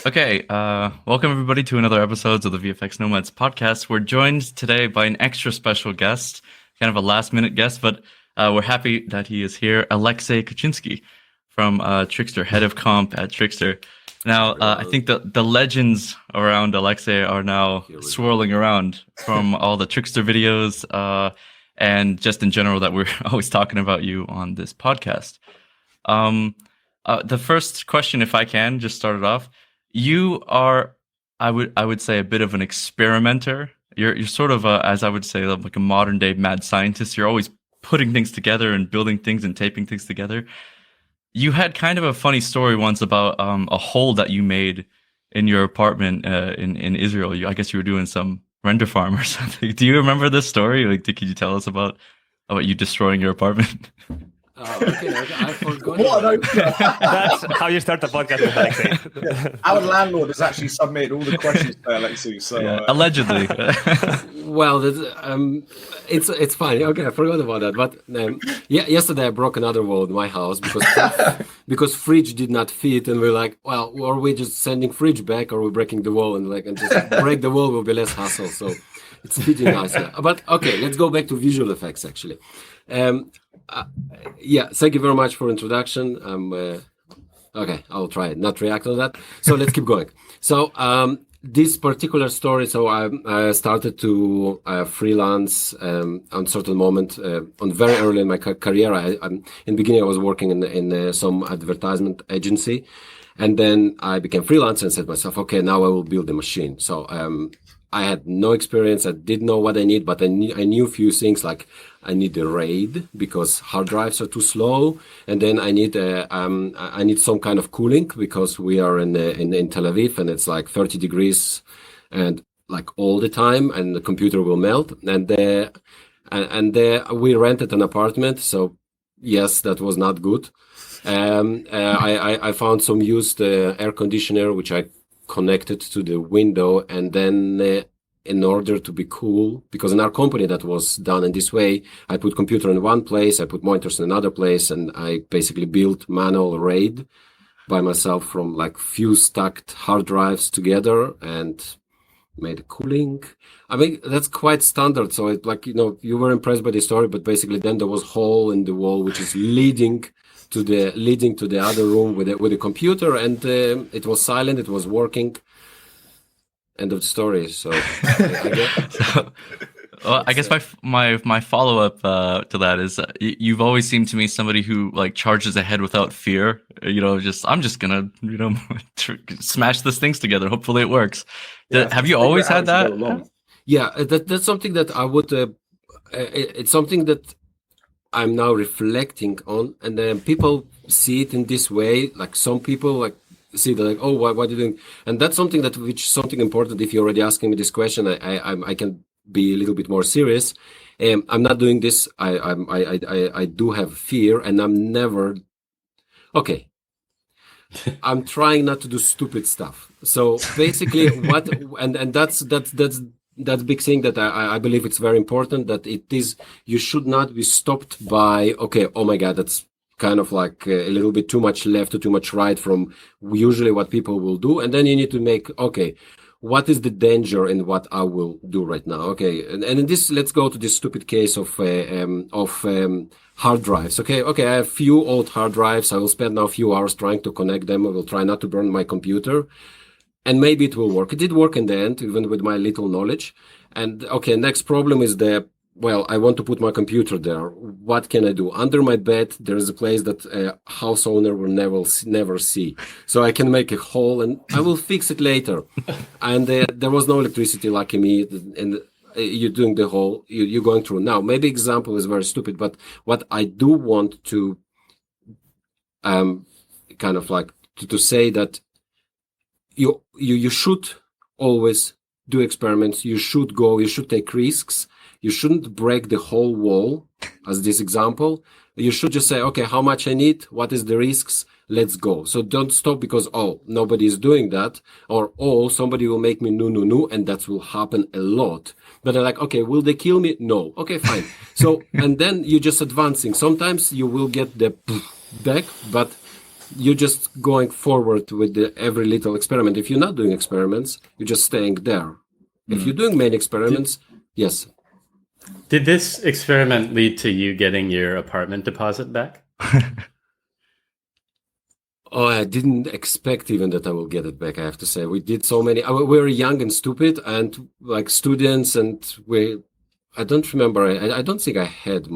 Okay, welcome everybody to another episode of the VFX Nomads Podcast. We're joined today by an extra special guest, kind of a last-minute guest, but we're happy that he is here, Alexey Kuchinski from Trixter, head of comp at Trixter. Now, I think the legends around Alexey are now swirling around from all the Trixter videos and just in general that we're always talking about you on this podcast. The first question, if I can, just start it off. You are, I would say, a bit of an experimenter. You're sort of as I would say, like a modern day mad scientist. You're always putting things together and building things and taping things together. You had kind of a funny story once about a hole that you made in your apartment in Israel. I guess you were doing some render farm or something. Do you remember this story? Like, could you tell us about you destroying your apartment? Okay, I forgot. That's how you start the podcast with Alexey. Our landlord has actually submitted all the questions to Alexey. So yeah, allegedly. Well, it's fine. Okay, I forgot about that. But yesterday I broke another wall in my house because fridge did not fit, and we're like, well, are we just sending fridge back, or are we breaking the wall and just break the wall will be less hassle. So it's pretty nice. Yeah. But okay, let's go back to visual effects actually. Thank you very much for introduction. Okay, I'll try it, not react on that. So let's keep going. So this particular story, so I started to freelance on certain moment on very early in my career. In the beginning, I was working in some advertisement agency, and then I became freelance and said to myself, okay, now I will build a machine. So I had no experience. I didn't know what I need, but I knew a few things like I need a RAID because hard drives are too slow, and then I need some kind of cooling because we are in Tel Aviv and it's like 30 degrees and like all the time, and the computer will melt. And we rented an apartment, so yes, that was not good. I found some used air conditioner which I connected to the window, and then in order to be cool, because in our company that was done in this way, I put computer in one place, I put monitors in another place, and I basically built manual RAID by myself from like few stacked hard drives together and made a cooling. I mean, that's quite standard. So it you were impressed by the story, but basically then there was hole in the wall which is leading to the other room with the computer, and it was silent, it was working. End of the story. So I guess my follow up to that is you've always seemed to me somebody who like charges ahead without fear. I'm just gonna smash these things together. Hopefully it works. Yeah, have you always had that? Yeah, that's something that I would. It's something that I'm now reflecting on, and then people see it in this way. Like some people see that like, oh, what are you doing? And that's something something important. If you're already asking me this question, I can be a little bit more serious. I'm not doing this. I do have fear, and I'm never okay. I'm trying not to do stupid stuff. So basically, that's big thing that I believe it's very important that you should not be stopped by, okay, oh my God, that's kind of like a little bit too much left or too much right from usually what people will do. And then you need to make, okay, what is the danger in what I will do right now? Okay. And in this, let's go to this stupid case of hard drives. Okay. I have few old hard drives. I will spend now a few hours trying to connect them. I will try not to burn my computer. And maybe it will work. It did work in the end, even with my little knowledge. And okay, next problem is I want to put my computer there. What can I do? Under my bed, there is a place that a house owner will never see. So I can make a hole and I will fix it later. And there was no electricity, lucky me. And you're doing the hole, you're going through. Now, maybe example is very stupid, but what I do want to kind of like to say that you should always do experiments. You should take risks. You shouldn't break the whole wall as this example. You should just say, okay, how much I need? What is the risks? let's go. So don't stop because, nobody is doing that, or, somebody will make me no, and that will happen a lot. But they're like, okay, will they kill me? No. Okay, fine. So, and then you're just advancing. Sometimes you will get the back, but you're just going forward with every little experiment. If you're not doing experiments, you're just staying there. If you're doing many experiments, yes. Did this experiment lead to you getting your apartment deposit back? I didn't expect even that I will get it back, I have to say. We did so many. We were young and stupid and like students, and I don't remember. I don't think I had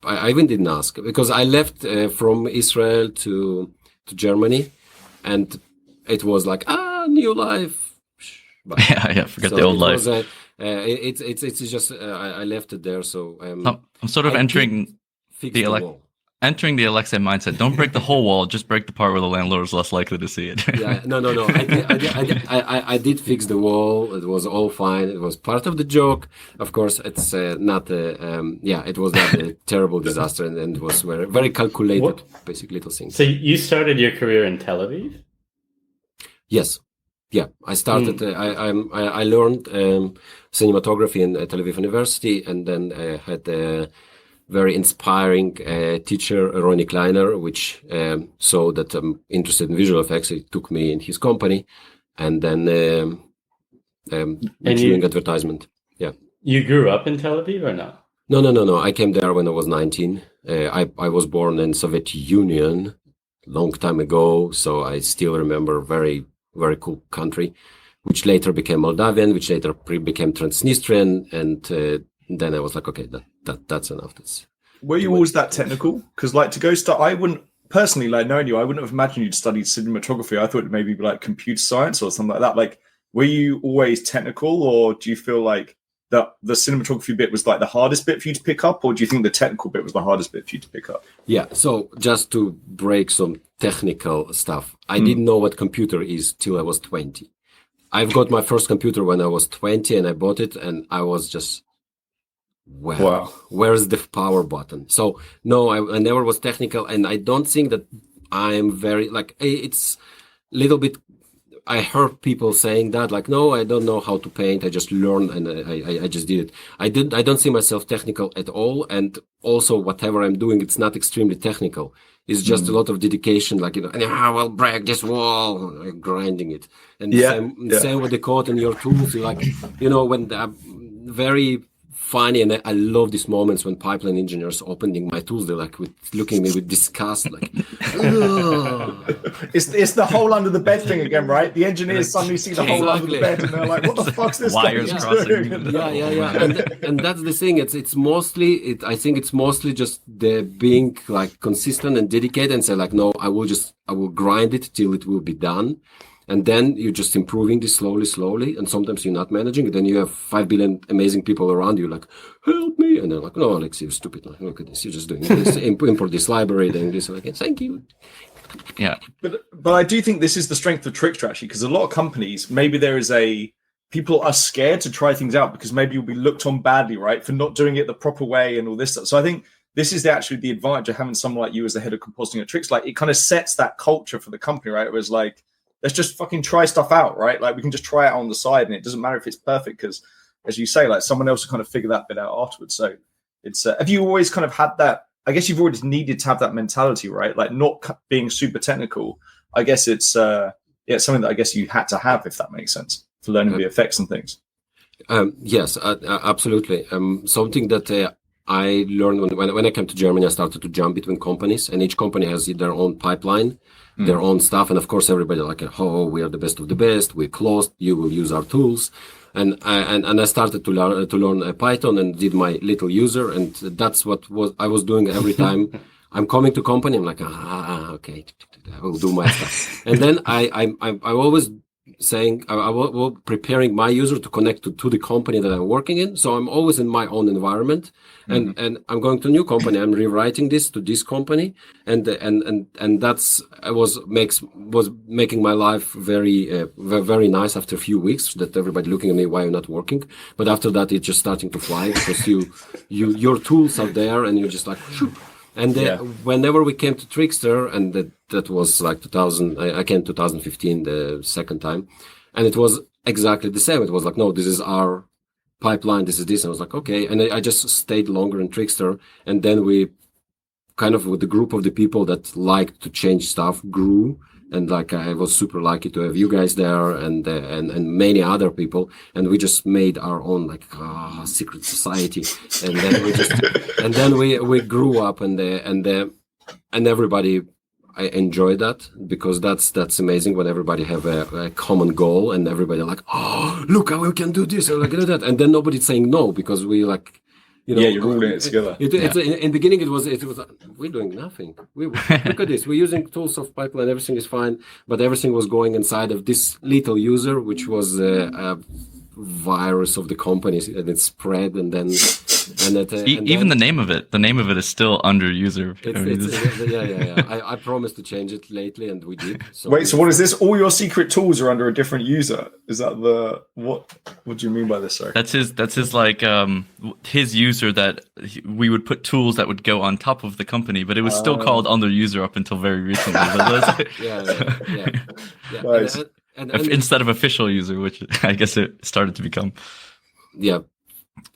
I even didn't ask because I left from Israel to Germany, and it was like, new life. But, forget the old life. It's just I left it there. So I'm sort of entering the Alexey mindset. Don't break the whole wall. Just break the part where the landlord is less likely to see it. No. I did fix the wall. It was all fine. It was part of the joke. Of course, it's not. It was not a terrible disaster, and it was very, very calculated. Basic little things. So you started your career in Tel Aviv? Yes. Yeah, I started. I learned cinematography in Tel Aviv University, and then had a very inspiring teacher, Ronnie Kleiner, which saw that I'm interested in visual effects. He took me in his company, and then doing advertisement. Yeah. You grew up in Tel Aviv or not? No. I came there when I was 19. I was born in Soviet Union, long time ago, so I still remember very, very cool country, which later became Moldavian, which later became Transnistrian, and then I was like, okay, that's enough. Were you always that technical? Because like to go start, I wouldn't personally, like knowing you, I wouldn't have imagined you'd studied cinematography. I thought it'd maybe be like computer science or something like that. Like, were you always technical, or do you feel like the cinematography bit was like the hardest bit for you to pick up, or do you think the technical bit was the hardest bit for you to pick up? Yeah. So just to break some technical stuff, I didn't know what computer is till I was 20. I've got my first computer when I was 20, and I bought it, and I was just, wow. Where's the power button? So no, I never was technical, and I don't think that I'm very, like, it's a little bit, I heard people saying that, like, no, I don't know how to paint. I just learned, and I just did it. I don't see myself technical at all. And also whatever I'm doing, it's not extremely technical. It's just a lot of dedication, like, I will break this wall, like, grinding it. And same with the code and your tools. You're like, when very funny, and I love these moments when pipeline engineers opening my tools, they're like looking at me with disgust, like, it's the hole under the bed thing again, right? The engineers suddenly see the hole under the bed, and they're like, what the fuck's this wires crossing? And that's the thing. It's mostly I think it's mostly just the being like consistent and dedicated, and say like, no, I will grind it till it will be done. And then you're just improving this slowly. And sometimes you're not managing. Then you have 5 billion amazing people around you, like, help me. And they're like, no, Alexey, you're stupid. Like, look at this. You're just doing this. Import this library, then this. Like, thank you. Yeah. But I do think this is the strength of Trixter, actually, because a lot of companies, maybe people are scared to try things out because maybe you'll be looked on badly, right, for not doing it the proper way and all this stuff. So I think this is actually the advantage of having someone like you as the head of compositing at Trixter. Like, it kind of sets that culture for the company, right? It was like, let's just fucking try stuff out, right? Like, we can just try it on the side, and it doesn't matter if it's perfect because, as you say, like, someone else will kind of figure that bit out afterwards. So it's have you always kind of had that? I guess you've always needed to have that mentality, right? Like, not being super technical. I guess it's something that I guess you had to have, if that makes sense, for learning VFX and things. Yes, absolutely. Something that I learned when I came to Germany, I started to jump between companies, and each company has their own pipeline, their own stuff. And of course, everybody like, oh, we are the best of the best. We're closed. You will use our tools. And I started to learn Python and did my little user. And that's what I was doing every time I'm coming to company. I'm like, okay, I will do my stuff. And then I always saying I was preparing my user to connect to the company that I'm working in. So I'm always in my own environment, and I'm going to a new company. I'm rewriting this to this company, and that's was making my life very very nice after a few weeks. That everybody looking at me, why you're not working? But after that, it's just starting to fly because your tools are there, and you're just like, shoo. And whenever we came to Trixter, and that was like 2000. I came 2015 the second time, and it was exactly the same. It was like, no, this is our pipeline. This is this. And I was like, okay. And I just stayed longer in Trixter, and then we kind of with the group of the people that liked to change stuff grew. And like I was super lucky to have you guys there and many other people, and we just made our own like secret society, and then we grew up and everybody I enjoy that because that's amazing when everybody have a common goal and everybody like, oh look how we can do this or like that, and then nobody's saying no because we like. You know, you're all in it together. It's in the beginning, it was we're doing nothing. Look at this. We're using tools of pipeline. Everything is fine, but everything was going inside of this little user, which was a virus of the companies, and it spread, and then even the name of it is still under user. I promised to change it lately, and we did. So Wait, so what is this? All your secret tools are under a different user? Is that what do you mean by this? Sorry, that's his like his user that we would put tools that would go on top of the company, but it was still called under user up until very recently. yeah. Nice. And instead of official user, which I guess it started to become. Yeah.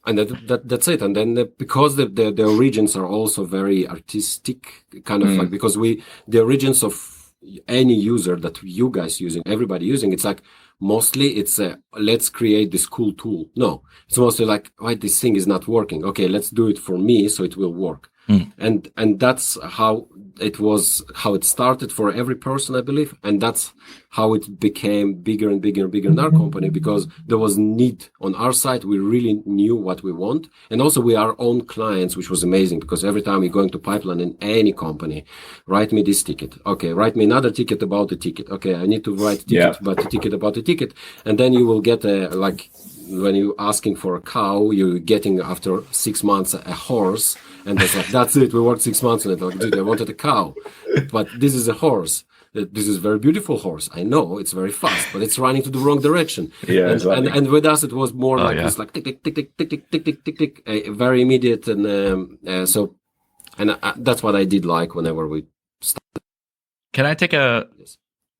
And that's it. And then because the origins are also very artistic, kind of like, because the origins of any user that you guys using, everybody using, it's like, mostly it's let's create this cool tool. No, it's mostly like, why this thing is not working. Okay, let's do it for me so it will work. And that's how it started for every person, I believe, and that's how it became bigger and bigger and bigger in our company, because there was need on our side. We really knew what we want, and also we are our own clients, which was amazing, because every time we're going to pipeline in any company, write me this ticket, okay, write me another ticket about the ticket, okay, I need to write ticket about the ticket about the ticket, and then you will get like when you're asking for a cow, you're getting after 6 months a horse. And it's like, that's it. We worked 6 months on it. Like, dude, I wanted a cow, but this is a horse. This is a very beautiful horse. I know it's very fast, but it's running to the wrong direction. Yeah, exactly. And with us, it was more like it's like tick tick tick tick tick tick tick tick tick tick, very immediate. And that's what I did like whenever we started. Can I take a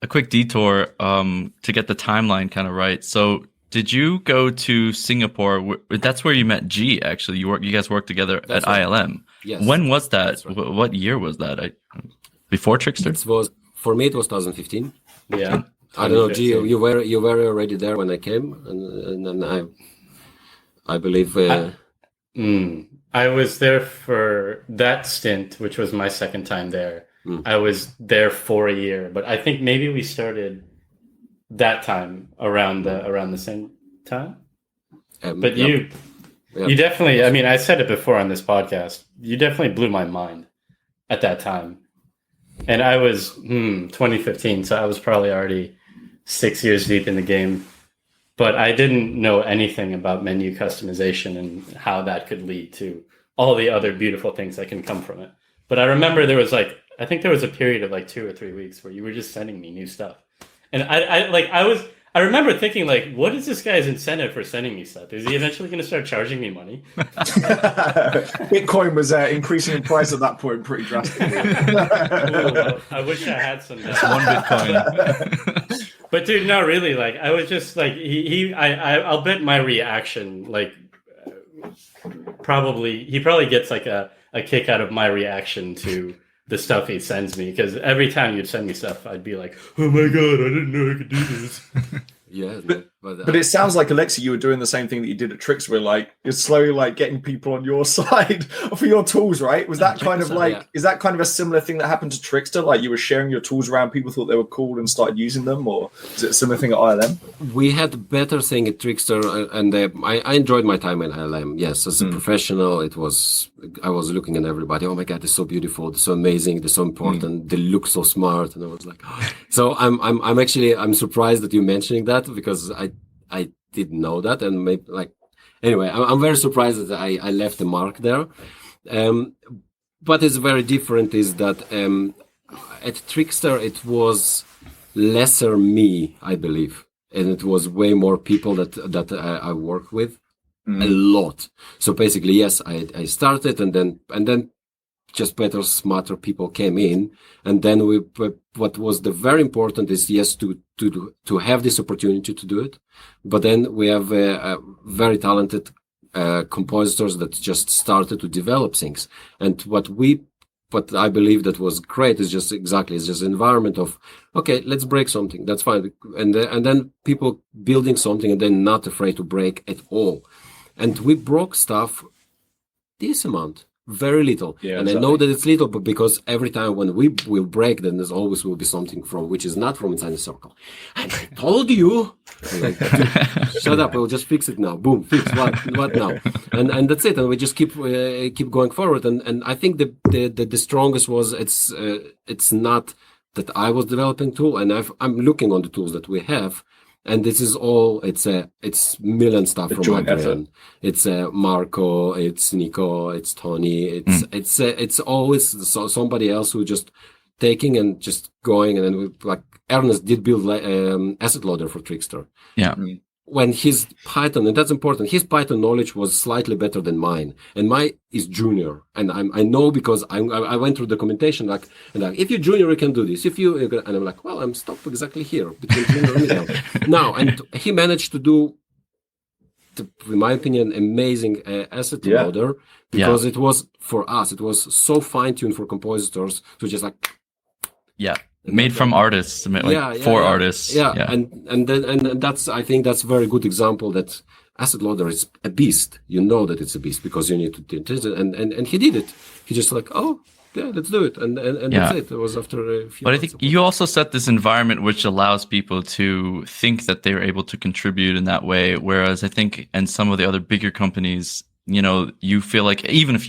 quick detour to get the timeline kind of right? So, did you go to Singapore? That's where you met G. Actually, you guys worked together at ILM. Yes. When was that? Right. What year was that? Before Trixter? It was, for me, it was 2015. Yeah. I don't know, G. You were already there when I came, and then I believe. I was there for that stint, which was my second time there. I was there for a year, but I think maybe we started that time around the same time. But you definitely, I mean, I said it before on this podcast, you definitely blew my mind at that time. And I was 2015, so I was probably already 6 years deep in the game, but I didn't know anything about menu customization and how that could lead to all the other beautiful things that can come from it. But I remember I think there was a period of like 2 or 3 weeks where you were just sending me new stuff. And I remember thinking, like, what is this guy's incentive for sending me stuff? Is he eventually going to start charging me money? Bitcoin was increasing in price at that point pretty drastically. I wish I had some. One Bitcoin. But dude, no, really, like, I was just like, I'll bet my reaction, like, he probably gets like a kick out of my reaction to the stuff he sends me, because every time you'd send me stuff, I'd be like, oh my god, I didn't know I could do this. Yeah, but it sounds like, Alexey, you were doing the same thing that you did at Trixter, where like you're slowly like getting people on your side for your tools, right? Was that kind of like, is that kind of a similar thing that happened to Trixter? Like you were sharing your tools around, people thought they were cool and started using them, or is it a similar thing at ILM? We had better thing at Trixter, and I enjoyed my time in ILM. Yes, as a professional, I was looking at everybody. Oh my god, they're so beautiful, they're so amazing, they're so important, they look so smart, and I was like, oh. So I'm surprised that you're mentioning that, because I didn't know that, and maybe like anyway, I'm very surprised that I left a mark there. But it's very different. Is that at Trixter it was lesser me, I believe, and it was way more people that I work with a lot. So basically, yes, I started, and then just better, smarter people came in. And then what was the very important is, yes, to have this opportunity to do it. But then we have very talented compositors that just started to develop things. And what I believe that was great is just it's just an environment of, okay, let's break something. That's fine. And then people building something and then not afraid to break at all. And we broke stuff this amount. Very little. Yeah, and exactly. I know that it's little, but because every time when we will break, then there's always will be something which is not from inside the circle. And I told you. Like, shut up, we'll just fix it now. Boom, fix what now? And that's it. And we just keep going forward. And I think the strongest was it's not that I was developing tool, and I'm looking on the tools that we have. And this is all, it's million stuff from Adrian. It's Marco, it's Nico, it's Tony, it's always somebody else who just taking and just going. And then like Ernest did build asset loader for Trixter. Yeah. When his Python, and that's important, his Python knowledge was slightly better than mine, and mine is junior. And I know because I went through documentation, like if you're junior, you can do this. If you, and I'm like, well, I'm stopped exactly here between junior and middle. Now, and he managed to do, in my opinion, amazing asset loader, because it was, for us, it was so fine-tuned for compositors to just like, made from artists, for artists. And that's, I think that's a very good example that asset loader is a beast. You know that it's a beast because you need to do it. And he did it. He just like, oh yeah, let's do it. And that's it. It was after a few. But I think you also set this environment which allows people to think that they're able to contribute in that way. Whereas I think in some of the other bigger companies, you know, you feel like even if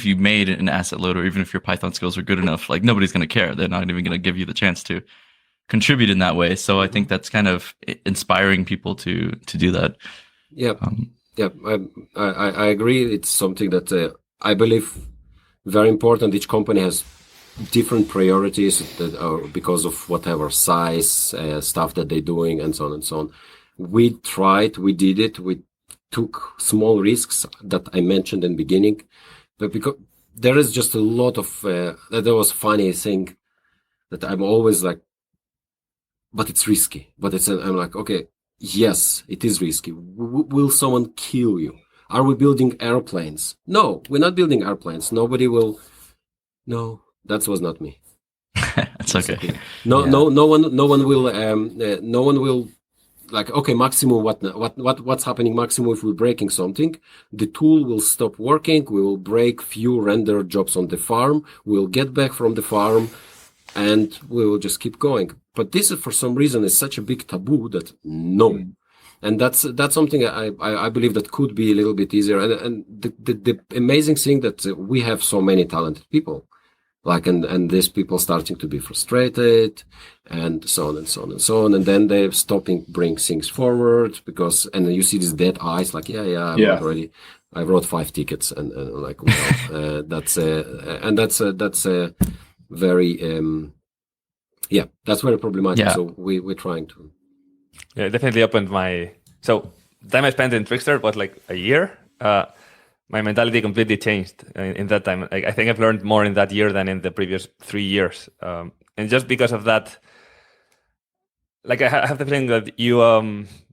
you made an asset loader, even if your Python skills are good enough, like nobody's going to care. They're not even going to give you the chance to contribute in that way. So I think that's kind of inspiring people to do that. Yeah, I agree. It's something that I believe very important. Each company has different priorities that are because of whatever size, stuff that they're doing, and so on and so on. We tried, we did it. We took small risks that I mentioned in the beginning, but because there is just a lot of there was funny thing that I'm always like, but it's risky. But I'm like, okay, yes, it is risky. Will someone kill you? Are we building airplanes? No, we're not building airplanes. Nobody will. No, that was not me. It's okay. No one will. Like, okay, maximum, what's happening maximum if we're breaking something? The tool will stop working. We will break few render jobs on the farm. We'll get back from the farm and we will just keep going. But this is, for some reason, is such a big taboo that no. And that's something I believe that could be a little bit easier. And the amazing thing that we have so many talented people. Like, and these people starting to be frustrated and so on and so on and so on. And then they're stopping, bring things forward and you see these dead eyes, like, I wrote 5 tickets and like, well, that's very, that's very problematic. Yeah. So we're trying to. Yeah, it definitely opened so time I spent in Trixter was like a year. My mentality completely changed in that time. I think I've learned more in that year than in the previous 3 years. And just because of that, like I have the feeling that you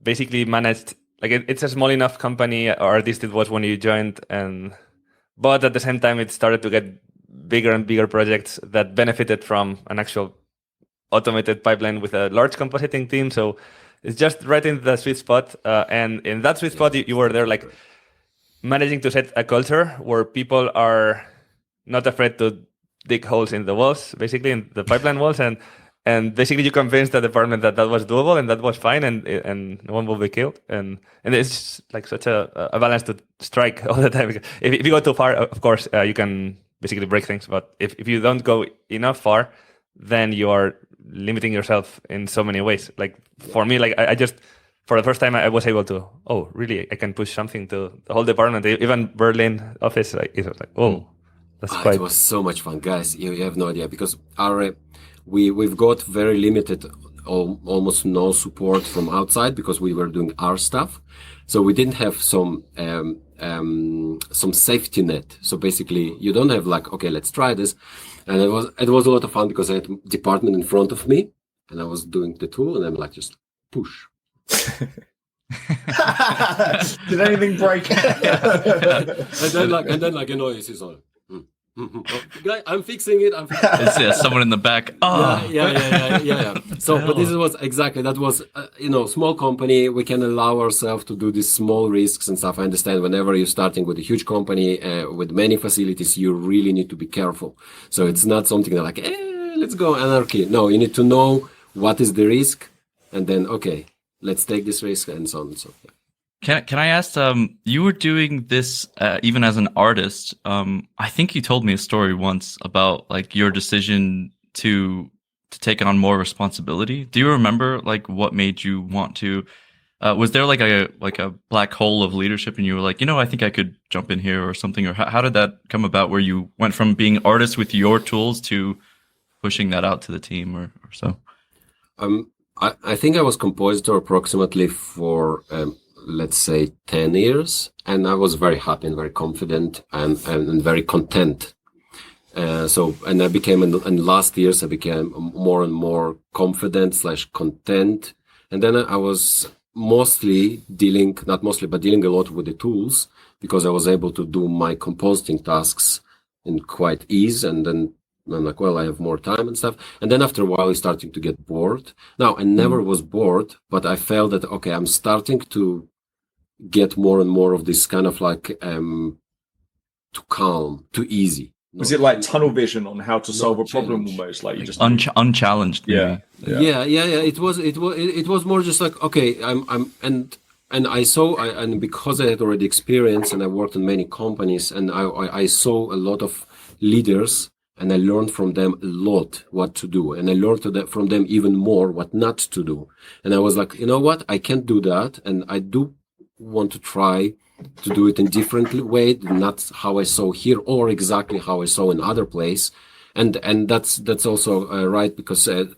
basically managed, like it's a small enough company, or at least it was when you joined, but at the same time it started to get bigger and bigger projects that benefited from an actual automated pipeline with a large compositing team. So it's just right in the sweet spot. And in that sweet spot, you were there like managing to set a culture where people are not afraid to dig holes in the walls, basically in the pipeline walls, and basically you convinced the department that was doable and that was fine, and no one will be killed, and it's just like such a balance to strike all the time. If you go too far, of course, you can basically break things, but if you don't go enough far, then you are limiting yourself in so many ways. Like for me, like I just, for the first time, I was able to, oh, really? I can push something to the whole department, even Berlin office. Like it was like, oh, that's quite. It was so much fun, guys. You have no idea, because we've got very limited, almost no support from outside because we were doing our stuff. So we didn't have some some safety net. So basically, you don't have like, okay, let's try this. And it was a lot of fun because I had a department in front of me, and I was doing the tool, and I'm like, just push. Did anything break? and then like a noise is on. Guy, I'm fixing it. It's someone in the back. Oh. Yeah. So, but this was exactly, that was, small company. We can allow ourselves to do these small risks and stuff. I understand whenever you're starting with a huge company with many facilities, you really need to be careful. So it's not something that like, let's go anarchy. No, you need to know what is the risk, and then, okay, let's take this risk, and so on and so forth. Can I ask, you were doing this even as an artist. I think you told me a story once about like your decision to take on more responsibility. Do you remember like what made you want to? Was there like a black hole of leadership, and you were like, I think I could jump in here or something? Or how did that come about, where you went from being artist with your tools to pushing that out to the team or so? I think I was compositor approximately for let's say 10 years, and I was very happy and very confident and very content. And I became in last years, I became more and more confident / content. And then I was dealing a lot with the tools, because I was able to do my compositing tasks in quite ease. And then I'm like, well, I have more time and stuff. And then after a while, I started to get bored. Now, I never was bored, but I felt that, okay, I'm starting to get more and more of this kind of like too calm, too easy. Was it like tunnel vision on how to solve a problem almost? Like you just unchallenged. Maybe. Yeah. It was more just like, okay, and I saw, and because I had already experience and I worked in many companies, and I saw a lot of leaders, and I learned from them a lot what to do. And I learned from them even more what not to do. And I was like, you know what? I can't do that. And I do want to try to do it in different way, not how I saw here or exactly how I saw in other place. And that's also right, because at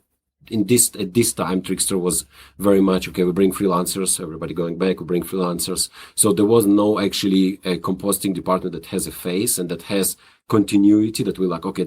this time, Trixter was very much, okay, we bring freelancers, everybody going back, we bring freelancers. So there was no actually a compositing department that has a face and that has continuity, that we're like, okay,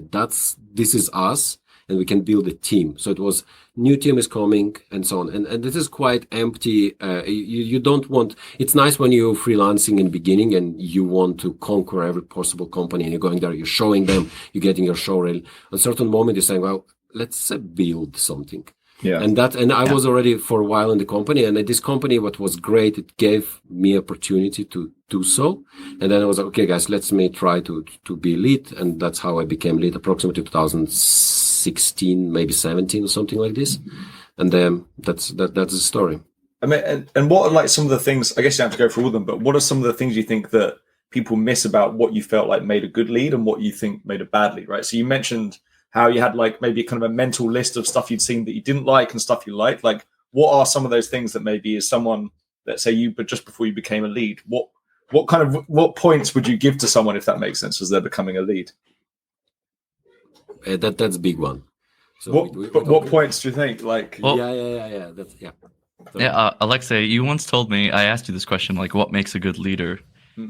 this is us, and we can build a team. So it was, new team is coming, and so on. And this is quite empty. You don't want, it's nice when you're freelancing in the beginning and you want to conquer every possible company, and you're going there, you're showing them, you're getting your show reel. At a certain moment, you're saying, well, let's build something. Yeah. And I was already for a while in the company, and at this company, what was great, it gave me opportunity to do so. And then I was like, okay, guys, let's me try to be lead. And that's how I became lead, approximately 2016, maybe 17 or something like this. And that's the story. I mean, and what are like some of the things, I guess you have to go through all of them, but what are some of the things you think that people miss about what you felt like made a good lead and what you think made a bad lead, right? So you mentioned how you had like maybe kind of a mental list of stuff you'd seen that you didn't like and stuff you liked. Like, what are some of those things that maybe as someone, let's say but just before you became a lead, what points would you give to someone, if that makes sense, as they're becoming a lead? That's a big one. So what points do you think? Like, well, yeah. Alexey, you once told me, I asked you this question, like, what makes a good leader?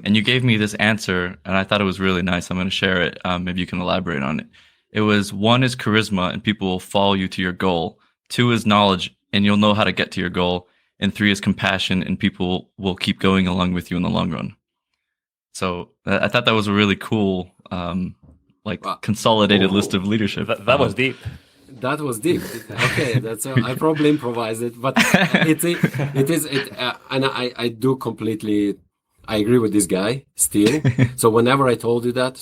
And you gave me this answer, and I thought it was really nice. I'm going to share it. Maybe you can elaborate on it. It was, 1 is charisma, and people will follow you to your goal. 2 is knowledge, and you'll know how to get to your goal. And 3 is compassion, and people will keep going along with you in the long run. So I thought that was a really cool, consolidated list of leadership. That was deep. That was deep. Okay, that's I probably improvised it, but it is, and I do completely. I agree with this guy still. So whenever I told you that,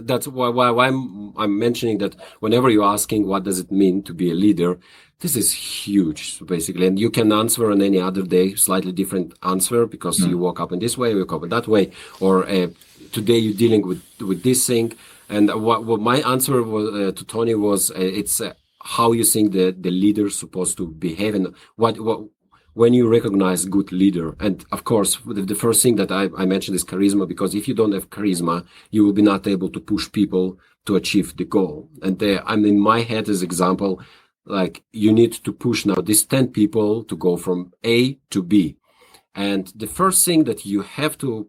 that's why I'm mentioning that whenever you're asking what does it mean to be a leader, this is huge, basically. And you can answer on any other day, slightly different answer, because you woke up in this way, you woke up in that way, or today you're dealing with this thing. And what my answer was to Tony was, it's how you think the leader is supposed to behave, and what when you recognize good leader. And of course, the first thing that I mentioned is charisma, because if you don't have charisma, you will be not able to push people to achieve the goal. And in my head as example, like, you need to push now these 10 people to go from A to B. And the first thing that you have to,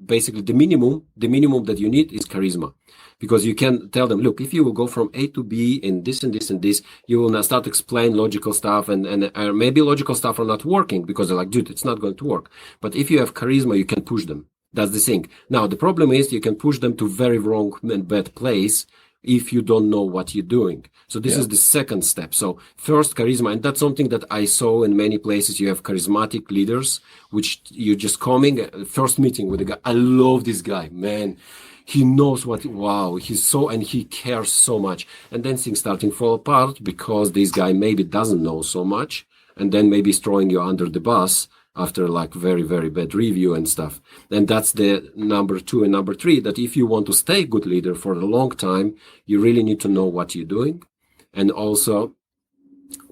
basically the minimum that you need is charisma. Because you can tell them, look, if you will go from A to B in this and this and this, you will now start to explain logical stuff, and maybe logical stuff are not working because they're like, dude, it's not going to work. But if you have charisma, you can push them. That's the thing. Now, the problem is you can push them to very wrong and bad place if you don't know what you're doing. So this is the second step. So first, charisma, and that's something that I saw in many places. You have charismatic leaders, which you just coming, first meeting with a guy. I love this guy, man. He knows and he cares so much. And then things starting to fall apart because this guy maybe doesn't know so much. And then maybe he's throwing you under the bus after like very, very bad review and stuff. And that's the number 2 and number 3, that if you want to stay a good leader for a long time, you really need to know what you're doing. And also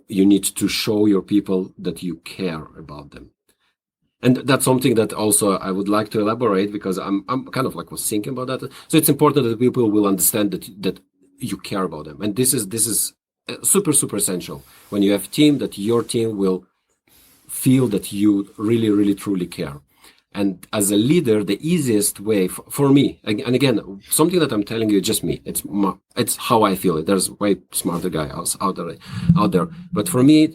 you need to show your people that you care about them. And that's something that also I would like to elaborate, because I'm kind of like was thinking about that. So it's important that people will understand that you care about them. And this is super, super essential when you have a team, that your team will feel that you really, really, truly care. And as a leader, the easiest way for me, and again, something that I'm telling you, just me, it's how I feel it. There's way smarter guy out there. But for me,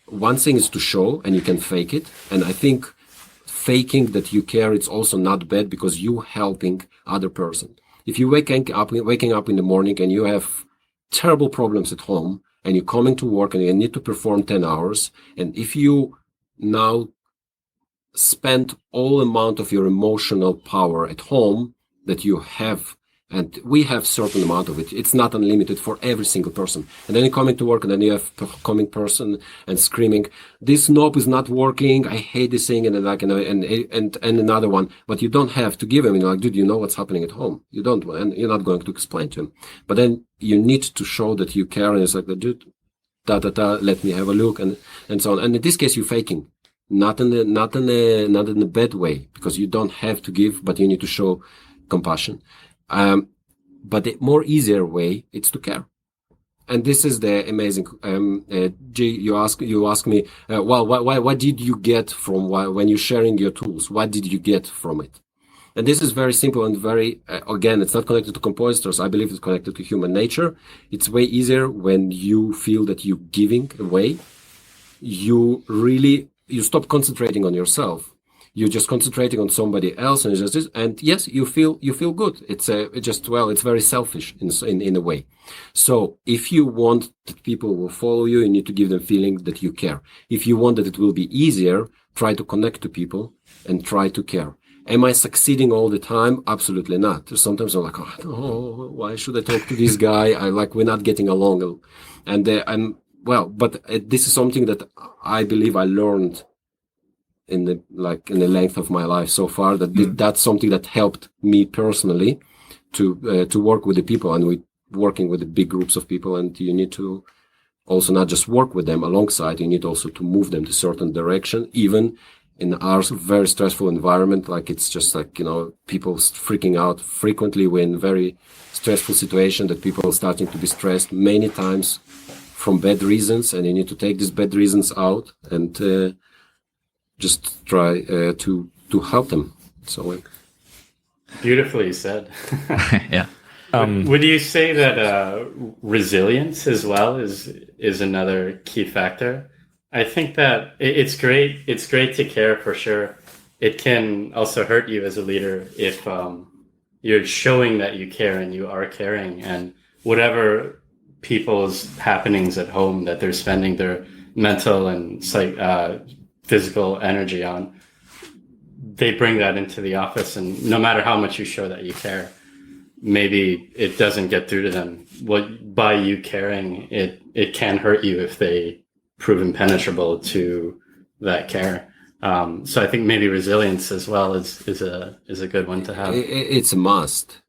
one thing is to show, and you can fake it. And I think faking that you care, it's also not bad, because you helping other person. If you waking up in the morning and you have terrible problems at home, and you're coming to work and you need to perform 10 hours, and if you now spend all amount of your emotional power at home that you have, and we have certain amount of it, it's not unlimited for every single person, and then you come into work and then you have coming person and screaming, this knob is not working, I hate this thing, and like, and another one, but you don't have to give him, like, dude, you know what's happening at home, you don't, and you're not going to explain to him, but then you need to show that you care, and it's like, dude, let me have a look, and so on. And in this case, you're faking, not in a bad way, because you don't have to give, but you need to show compassion. But the more easier way, it's to care. And this is the amazing. You ask me, well, what did you get from when you're sharing your tools? What did you get from it? And this is very simple and very, again, it's not connected to compositors. I believe it's connected to human nature. It's way easier when you feel that you're giving away. You stop concentrating on yourself. You're just concentrating on somebody else, and yes, you feel good. It's very selfish in a way. So if you want that people will follow you, you need to give them feeling that you care. If you want that it will be easier, try to connect to people and try to care. Am I succeeding all the time? Absolutely not. Sometimes I'm like, oh, why should I talk to this guy? We're not getting along. And but this is something that I believe I learned in the length of my life so far, that's something that helped me personally to work with the people, and working with the big groups of people. And you need to also not just work with them alongside, you need also to move them to certain direction, even in our very stressful environment. Like, it's just like, people freaking out frequently. We're in very stressful situation that people are starting to be stressed many times from bad reasons, and you need to take these bad reasons out and just try to help them. So beautifully said. Yeah. Would you say that resilience as well is another key factor? I think that it's great. It's great to care, for sure. It can also hurt you as a leader if you're showing that you care and you are caring, and whatever people's happenings at home that they're spending their mental and physical energy on, they bring that into the office, and no matter how much you show that you care, maybe it doesn't get through to them. By you caring, it can hurt you if they prove impenetrable to that care. So I think maybe resilience as well is a good one to have. It's a must.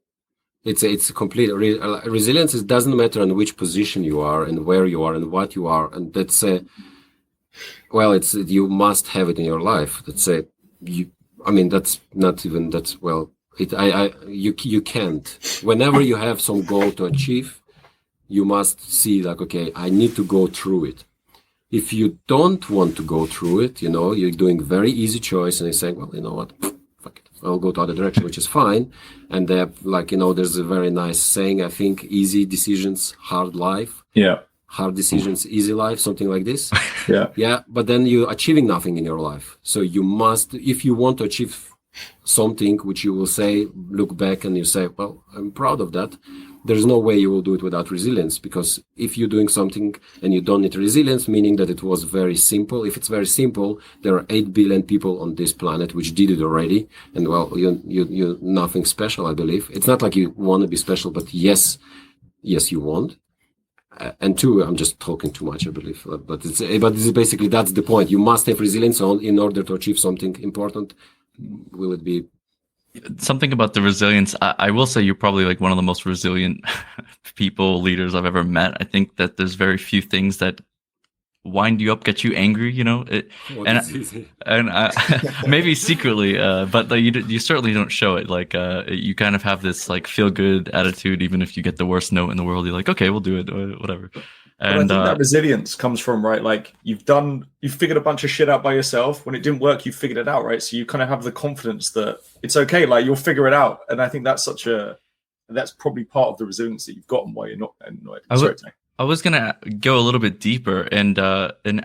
It's a complete resilience. It doesn't matter on which position you are and where you are and what you are, and that's you must have it in your life. You can't. Whenever you have some goal to achieve, you must see like, okay, I need to go through it. If you don't want to go through it, you're doing very easy choice and you're saying, well, you know what, fuck it, I'll go to other direction, which is fine. And there's a very nice saying, I think, easy decisions, hard life. Yeah. Hard decisions, easy life, something like this. Yeah. Yeah. But then you're achieving nothing in your life. So you must, if you want to achieve something which you will say, look back and you say, well, I'm proud of that. There's no way you will do it without resilience, because if you're doing something and you don't need resilience, meaning that it was very simple. If it's very simple, there are 8 billion people on this planet which did it already. And well, you're nothing special, I believe. It's not like you want to be special, but yes, you want. And 2, I'm just talking too much, I believe. But it's basically, that's the point. You must have resilience in order to achieve something important. Will it be something about the resilience? I will say you're probably like one of the most resilient leaders I've ever met. I think that there's very few things that wind you up, get you angry, maybe secretly, but you certainly don't show it. Like you kind of have this like feel good attitude, even if you get the worst note in the world. You're like, okay, we'll do it, whatever. And I think that resilience comes from, right, like you've figured a bunch of shit out by yourself. When it didn't work, you figured it out, right? So you kind of have the confidence that it's okay, like you'll figure it out. And I think that's probably part of the resilience that you've got and why you're not annoyed. I was gonna go a little bit deeper and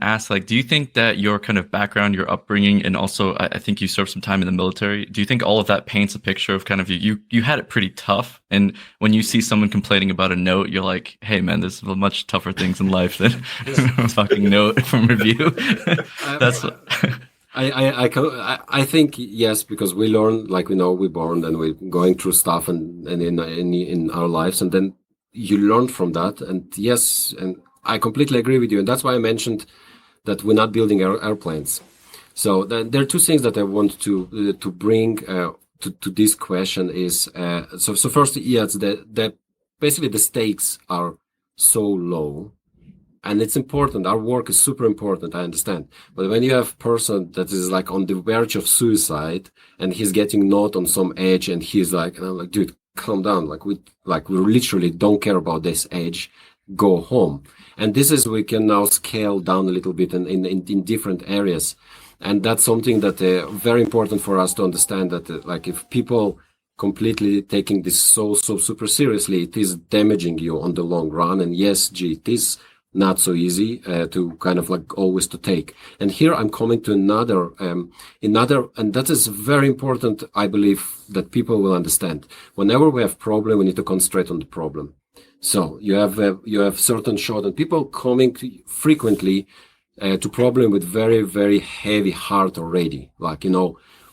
ask, like, do you think that your kind of background, your upbringing, and also I think you served some time in the military, do you think all of that paints a picture of kind of you had it pretty tough? And when you see someone complaining about a note, you're like, hey man, there's much tougher things in life than a fucking note from review. That's I think yes, because we learn, like, we're born and we're going through stuff and in our lives, and then you learn from that. And yes, and I completely agree with you. And that's why I mentioned that we're not building airplanes. So there are 2 things that I want to bring to this question is, so first, yes, basically the stakes are so low, and it's important. Our work is super important, I understand. But when you have a person that is like on the verge of suicide and he's getting knocked on some edge and he's like, and I'm like, dude, calm down. We literally don't care about this edge. Go home. And this is, we can now scale down a little bit in different areas. And that's something that very important for us to understand, that like if people completely taking this so super seriously, it is damaging you on the long run. And yes, it is not so easy to kind of like always to take. And here I'm coming to another, and that is very important, I believe, that people will understand. Whenever we have problem, we need to concentrate on the problem. So you have certain shot, and people coming frequently to problem with very, very heavy heart already. Like,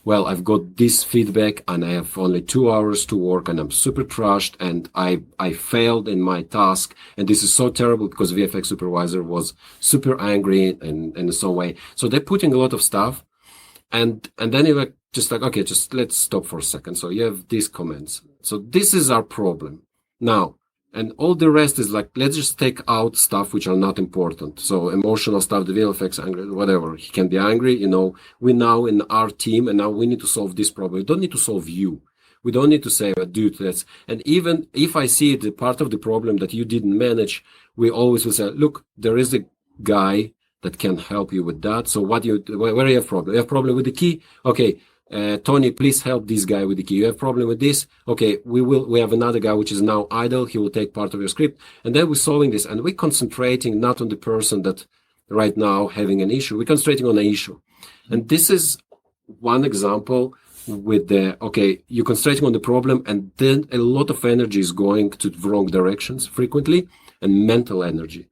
well, I've got this feedback and I have only 2 hours to work and I'm super trashed and I failed in my task. And this is so terrible because VFX supervisor was super angry and in some way. So they're putting a lot of stuff. And then you're like, okay, just let's stop for a second. So you have these comments. So this is our problem. Now, and all the rest is like, let's just take out stuff which are not important. So emotional stuff, the VFX, angry, whatever. He can be angry, we now in our team, and now we need to solve this problem. We don't need to solve you. We don't need to say, dude, and even if I see the part of the problem that you didn't manage, we always will say, look, there is a guy that can help you with that. So where do you have problem? You have problem with the key? Okay. Tony, please help this guy with the key. You have problem with this? Okay, we have another guy which is now idle. He will take part of your script. And then we're solving this. And we're concentrating not on the person that right now having an issue. We're concentrating on an issue. And this is one example with you're concentrating on the problem, and then a lot of energy is going to the wrong directions frequently, and mental energy.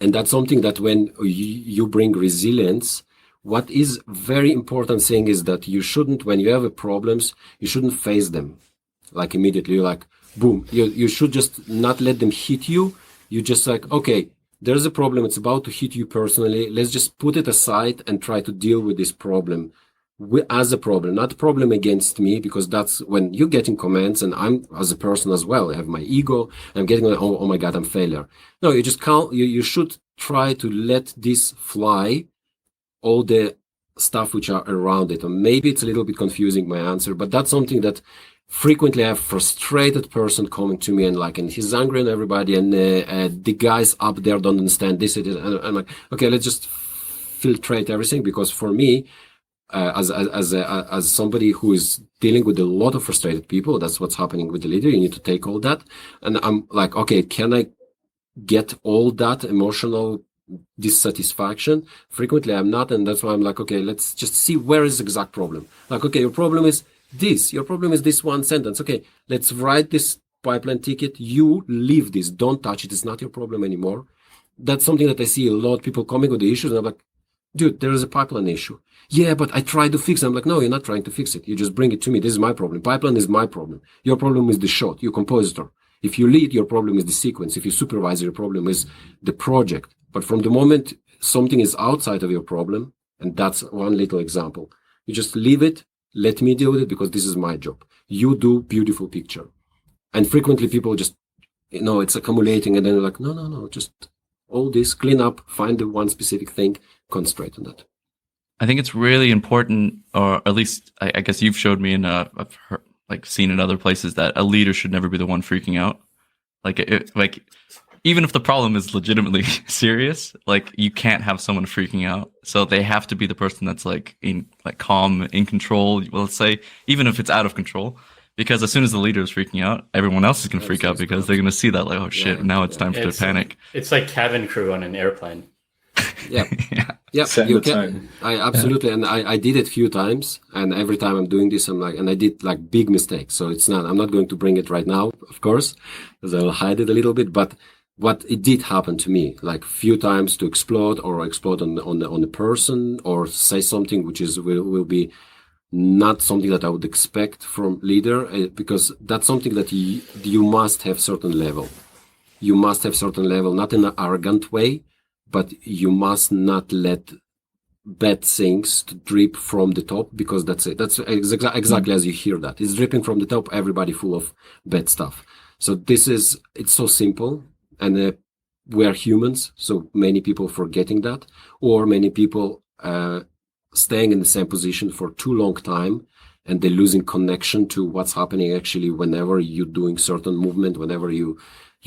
And that's something that when you bring resilience, what is very important thing is that you shouldn't, when you have problems, you shouldn't face them like immediately. You're like, boom. You should just not let them hit you. You just like, okay, there's a problem. It's about to hit you personally. Let's just put it aside and try to deal with this problem as a problem, not a problem against me, because that's when you're getting comments, and I'm as a person as well. I have my ego. I'm getting, oh my God, I'm failure. No, you just can't. You should try to let this fly. All the stuff which are around it. And maybe it's a little bit confusing, my answer, but that's something that frequently I have frustrated person coming to me and he's angry on everybody, and the guys up there don't understand this, and I'm like, okay, let's just filtrate everything, because for me, as somebody who is dealing with a lot of frustrated people, that's what's happening with the leader. You need to take all that, and I'm like, okay, can I get all that emotional dissatisfaction? Frequently I'm not, and that's why I'm like, okay, let's just see where is the exact problem. Like, okay, your problem is this, your problem is this one sentence. Okay, let's write this pipeline ticket. You leave this, don't touch it. It's not your problem anymore. That's something that I see a lot of people coming with the issues, and I'm like, dude, there is a pipeline issue. Yeah, but I tried to fix it. I'm like, no, you're not trying to fix it. You just bring it to me. This is my problem. Pipeline is my problem. Your problem is the shot, your compositor. If you lead, your problem is the sequence. If you supervise, your problem is the project. But from the moment something is outside of your problem, and that's one little example, you just leave it, let me deal with it, because this is my job. You do beautiful picture. And frequently people just, it's accumulating, and then they're like, no, just all this, clean up, find the one specific thing, concentrate on that. I think it's really important, or at least I guess you've showed me, and I've heard, seen in other places, that a leader should never be the one freaking out. Even if the problem is legitimately serious, you can't have someone freaking out. So they have to be the person that's calm, in control. Well, let's say, even if it's out of control, because as soon as the leader is freaking out, everyone else is going to freak out, because they're going to see that oh shit, now it's time to panic. It's like cabin crew on an airplane. Yeah. You can. I absolutely, and I did it a few times, and every time I'm doing this, I'm like, and I did big mistakes. So I'm not going to bring it right now, of course, because I'll hide it a little bit. But what it did happen to me, few times, to explode on the person, or say something which will be not something that I would expect from leader, because that's something that you must have certain level. You must have certain level, not in an arrogant way, but you must not let bad things to drip from the top, because that's it. That's exactly as you hear that. It's dripping from the top, everybody full of bad stuff. So it's so simple, and we are humans, so many people forgetting that, or many people staying in the same position for too long time, and they're losing connection to what's happening actually whenever you're doing certain movement, whenever you're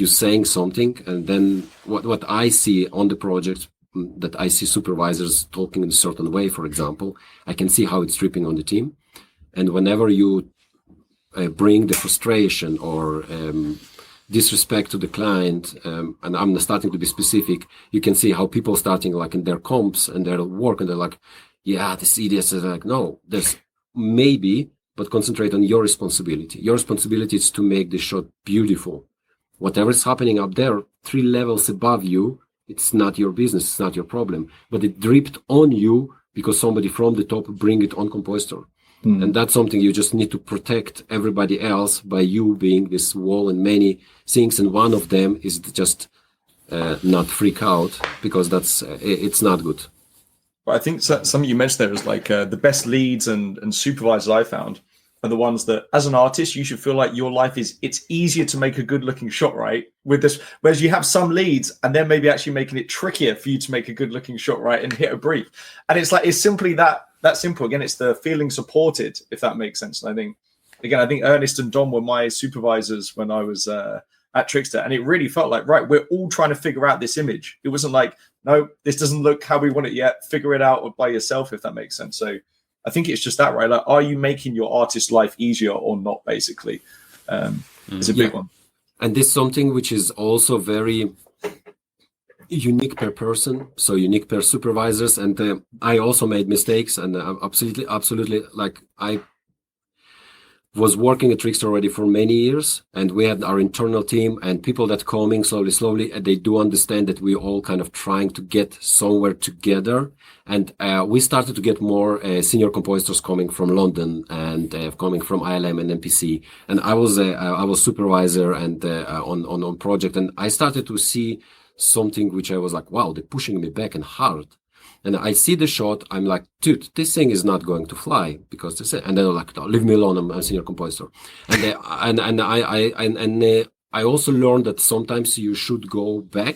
saying something. And then what I see on the project, that I see supervisors talking in a certain way, for example, I can see how it's dripping on the team. And whenever you bring the frustration or disrespect to the client, and I'm starting to be specific, you can see how people starting in their comps and their work, and they're like, yeah, this idiot is no, there's maybe, but concentrate on your responsibility. Your responsibility is to make the shot beautiful. Whatever is happening up there, 3 levels above you, it's not your business, it's not your problem. But it dripped on you because somebody from the top bring it on compositor. And that's something you just need to protect everybody else by you being this wall and many things. And one of them is just not freak out, because it's not good. But I think something you mentioned there is the best leads and supervisors I found are the ones that, as an artist, you should feel like your life it's easier to make a good looking shot, right? With this, whereas you have some leads and they're maybe actually making it trickier for you to make a good looking shot, right? And hit a brief. And it's simply that simple. Again, it's the feeling supported, if that makes sense. And I think Ernest and Don were my supervisors when I was at Trixter, and it really felt like, right, we're all trying to figure out this image. It wasn't like, no, this doesn't look how we want it yet. Figure it out by yourself, if that makes sense. So I think it's just that, right? Are you making your artist's life easier or not, basically? It's a big one. And this is something which is also very unique per person, so unique per supervisors. And I also made mistakes, and absolutely, I was working at Trixter already for many years, and we had our internal team and people that coming slowly, and they do understand that we all kind of trying to get somewhere together. And we started to get more senior compositors coming from London and coming from ILM and MPC. And I was supervisor and on project, and I started to see something which I was like, wow, they're pushing me back and hard. And I see the shot, I'm like, dude, this thing is not going to fly, because they say, and they're like, no, leave me alone, I'm a senior composer. And I also learned that sometimes you should go back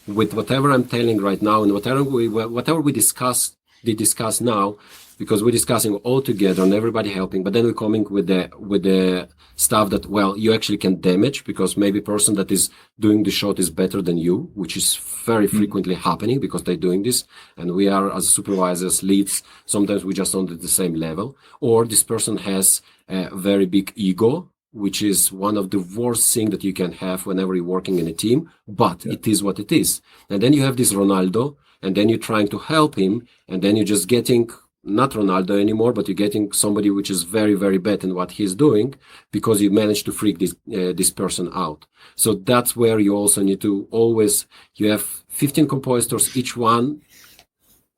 with whatever I'm telling right now, and whatever we discussed they discuss now, because we're discussing all together and everybody helping, but then we're coming with the stuff that, well, you actually can damage, because maybe person that is doing the shot is better than you, which is very frequently happening because they're doing this. And we are, as supervisors, leads, sometimes we just on the same level, or this person has a very big ego, which is one of the worst things that you can have whenever you're working in a team, but it is what it is. And then you have this Ronaldo, and then you're trying to help him, and then you're just getting not Ronaldo anymore, but you're getting somebody which is very, very bad in what he's doing, because you managed to freak this person out. So that's where you also need to always, you have 15 compositors, each one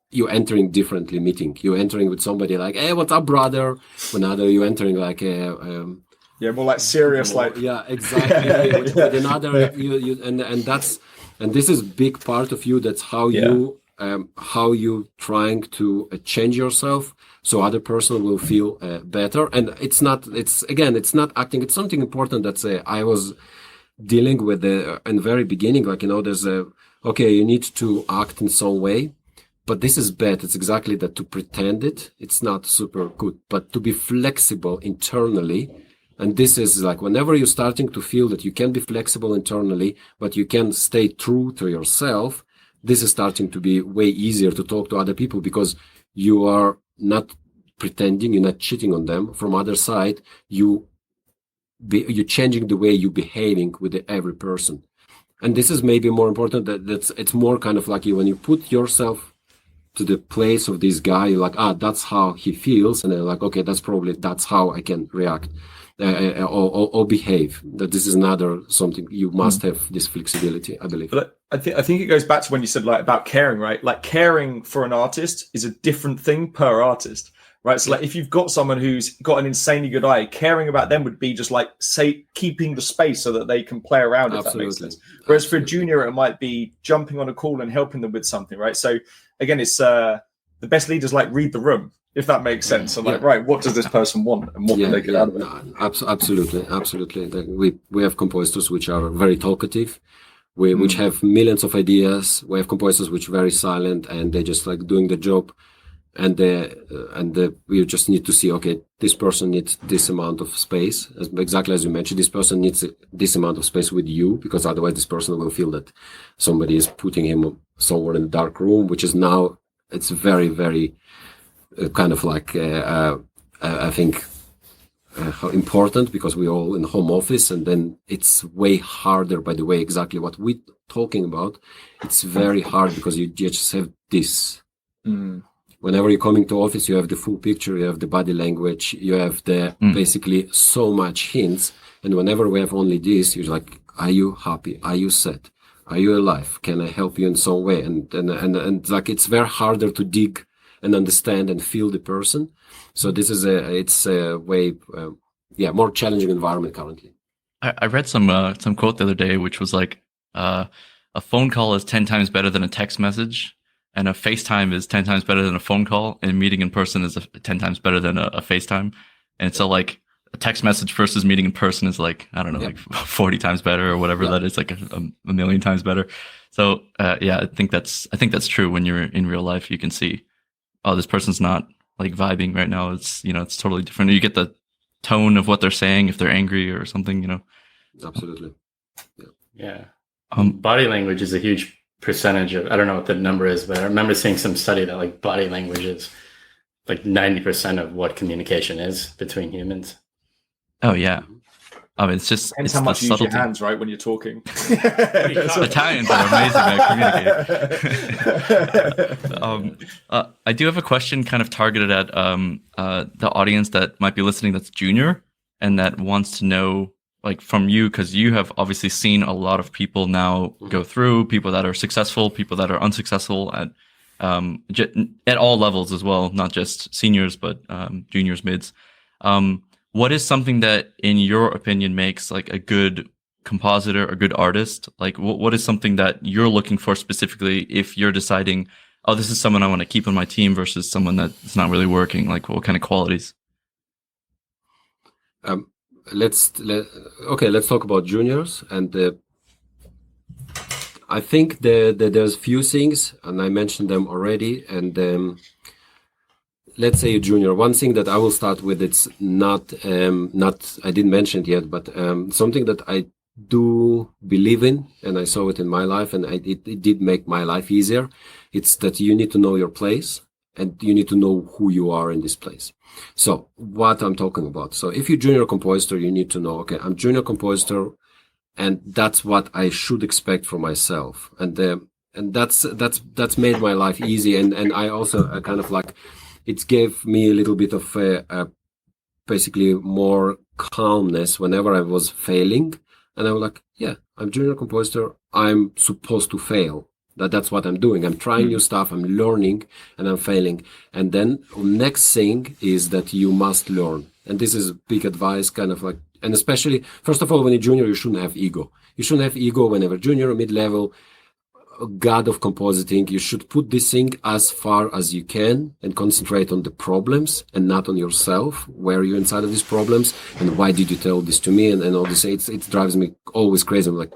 you're entering differently meeting. You're entering with somebody like, hey, what's up, brother? Another, you're entering like more like serious, more, like exactly. with another, and this is big part of you. That's how you trying to change yourself so other person will feel better. And it's not acting. It's something important that I was dealing with in the very beginning. Like, there's you need to act in some way, but this is bad. It's exactly that, to pretend it's not super good, but to be flexible internally. And this is like, whenever you're starting to feel that you can be flexible internally, but you can stay true to yourself, this is starting to be way easier to talk to other people, because you are not pretending, you're not cheating on them. From other side, you're changing the way you're behaving with every person. And this is maybe more important, it's more kind of like when you put yourself to the place of this guy, you're like, that's how he feels. And they're like, okay, that's how I can react. Or behave. That this is another something you must have, this flexibility, I believe. But I think it goes back to when you said like about caring, right? Like, caring for an artist is a different thing per artist, right? So like, if you've got someone who's got an insanely good eye, caring about them would be just like, say, keeping the space so that they can play around. If that makes sense. Whereas for a junior, it might be jumping on a call and helping them with something, right? So again, it's the best leaders like read the room, if that makes sense. So like, right, what does this person want, and what can they get out of it? Absolutely. We have compositors which are very talkative, which have millions of ideas. We have compositors which are very silent, and they just like doing the job. And we just need to see, okay, this person needs this amount of space, exactly as you mentioned. This person needs this amount of space with you, because otherwise this person will feel that somebody is putting him somewhere in a dark room, which is now, it's very, very kind of like I think important, because we're all in home office, and then it's way harder. By the way, exactly what we're talking about, it's very hard because you just have this. Whenever you're coming to office, you have the full picture, you have the body language, you have the basically so much hints. And whenever we have only this, you're like, are you happy? Are you sad? Are you alive? Can I help you in some way? And like, it's very harder to dig and understand and feel the person. So this is it's a way, more challenging environment currently. I read some quote the other day, which was like, a phone call is 10 times better than a text message, and a FaceTime is 10 times better than a phone call, and meeting in person is 10 times better than a FaceTime. And so like, a text message versus meeting in person is like, I don't know, like 40 times better or whatever that is, like a million times better. So I think that's true. When you're in real life, you can see, oh, this person's not like vibing right now. It's, it's totally different. You get the tone of what they're saying, if they're angry or something, Absolutely. Yeah. Body language is a huge percentage of, I don't know what the number is, but I remember seeing some study that like body language is like 90% of what communication is between humans. Oh yeah. I mean, it's just, depends it's how much you use your subtlety. hands, right, when you're talking. Italians are amazing at communicating. I do have a question kind of targeted at the audience that might be listening that's junior and that wants to know, like, from you, because you have obviously seen a lot of people now go through, people that are successful, people that are unsuccessful at all levels as well, not just seniors, but juniors, mids. What is something that, in your opinion, makes like a good compositor, a good artist? Like, what is something that you're looking for specifically if you're deciding, oh, this is someone I want to keep on my team versus someone that's not really working? Like, what kind of qualities? Let's talk about juniors. And I think there's few things, and I mentioned them already. And let's say a junior, one thing that I will start with, it's not I didn't mention it yet, but something that I do believe in, and I saw it in my life, and it did make my life easier. It's that you need to know your place, and you need to know who you are in this place. So what I'm talking about. So if you're junior compositor, you need to know, okay, I'm junior compositor, and that's what I should expect from myself. And that's made my life easy. And I also kind of like, it gave me a little bit of basically more calmness whenever I was failing. And I was like, yeah, I'm junior compositor. I'm supposed to fail. That's what I'm doing. I'm trying new stuff. I'm learning and I'm failing. And then next thing is that you must learn. And this is big advice, kind of like, and especially, first of all, when you're junior, you shouldn't have ego. You shouldn't have ego whenever junior or mid-level, god of compositing. You should put this thing as far as you can and concentrate on the problems and not on yourself. Where are you inside of these problems? And why did you tell this to me? And all this, it drives me always crazy. I'm like,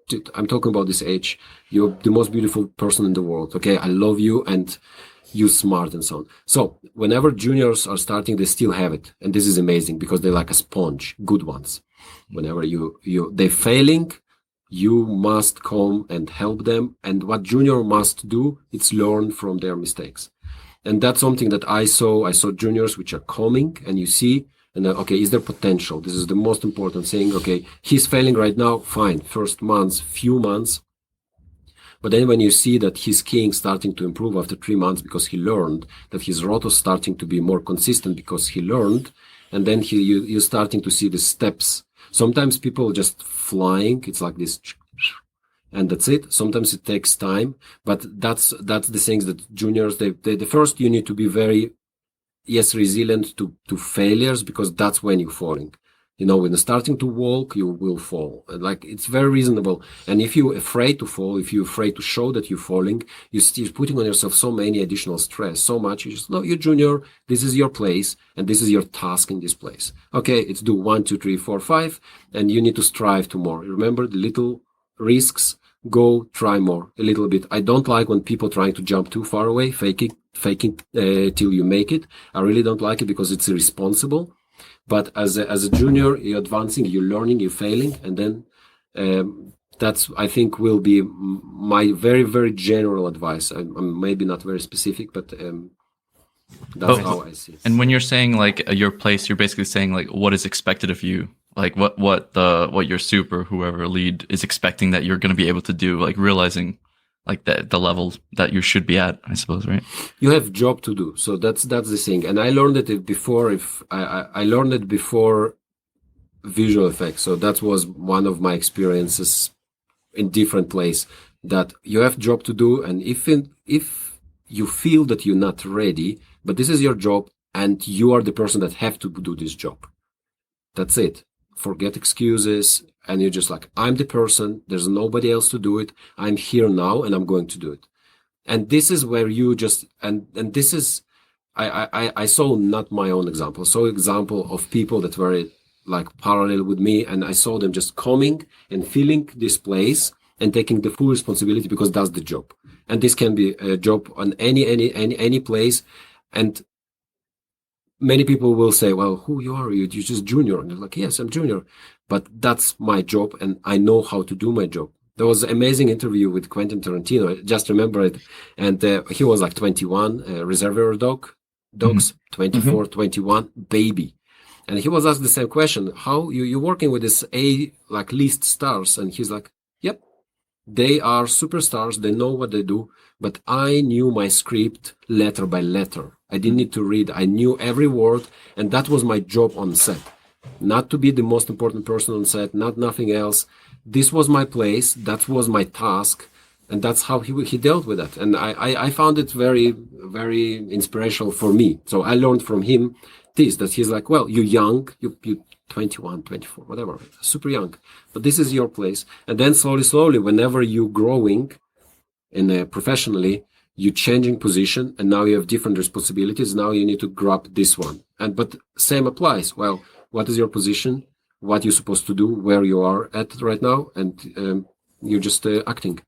dude, I'm talking about this age. You're the most beautiful person in the world. Okay, I love you and you smart and so on. So whenever juniors are starting, they still have it. And this is amazing because they're like a sponge, good ones. Whenever they're failing, you must come and help them. And what junior must do, it's learn from their mistakes. And that's something that I saw. I saw juniors which are coming, and you see, and then, okay, is there potential? This is the most important thing. Okay, he's failing right now. Fine. First months, few months. But then when you see that his skiing starting to improve after 3 months because he learned, that his roto starting to be more consistent because he learned, and then you're starting to see the steps. Sometimes people just flying, it's like this, and that's it. Sometimes it takes time, but that's the things that juniors, the first, you need to be very, resilient to failures, because that's when you're falling. You know, when you're starting to walk, you will fall. And like, it's very reasonable. And if you're afraid to fall, if you're afraid to show that you're falling, you're putting on yourself so many additional stress, so much. You just, no, you're junior. This is your place. And this is your task in this place. Okay, it's do 1, 2, 3, 4, 5. And you need to strive to more. Remember the little risks. Go try more a little bit. I don't like when people trying to jump too far away, faking till you make it. I really don't like it because it's irresponsible. But as a junior, you're advancing, you're learning, you're failing, and then that's, I think, will be my very, very general advice. I'm maybe not very specific, but that's how I see it. And when you're saying like your place, you're basically saying like what is expected of you, like what your super, whoever lead is expecting that you're going to be able to do, like realizing like the level that you should be at, I suppose, right? You have job to do. So that's the thing. And I learned it before, I learned it before visual effects. So that was one of my experiences in different place, that you have job to do. And if you feel that you're not ready, but this is your job and you are the person that have to do this job, that's it. Forget excuses. And you're just like, I'm the person, there's nobody else to do it. I'm here now and I'm going to do it. And this is where you just, and this is, I saw not my own example, I saw example of people that were like parallel with me, and I saw them just coming and filling this place and taking the full responsibility because that's the job. And this can be a job on any place. And many people will say, well, who you are? You're just junior. And they're like, yes, I'm junior. But that's my job, and I know how to do my job. There was an amazing interview with Quentin Tarantino. I just remember it. And he was like 21, Reservoir Dogs, 24, 21, baby. And he was asked the same question. How you're working with this like list stars? And he's like, yep, they are superstars. They know what they do. But I knew my script letter by letter. I didn't need to read. I knew every word. And that was my job on set. Not to be the most important person on set, nothing else. This was my place. That was my task. And that's how he dealt with it. And I found it very, very inspirational for me. So I learned from him this, that he's like, well, you're young, you're 21, 24, whatever, super young. But this is your place. And then slowly, whenever you're growing professionally, you're changing position, and now you have different responsibilities. Now you need to grab this one. But same applies. Well, what is your position? What you're supposed to do? Where you are at right now? And you're just acting.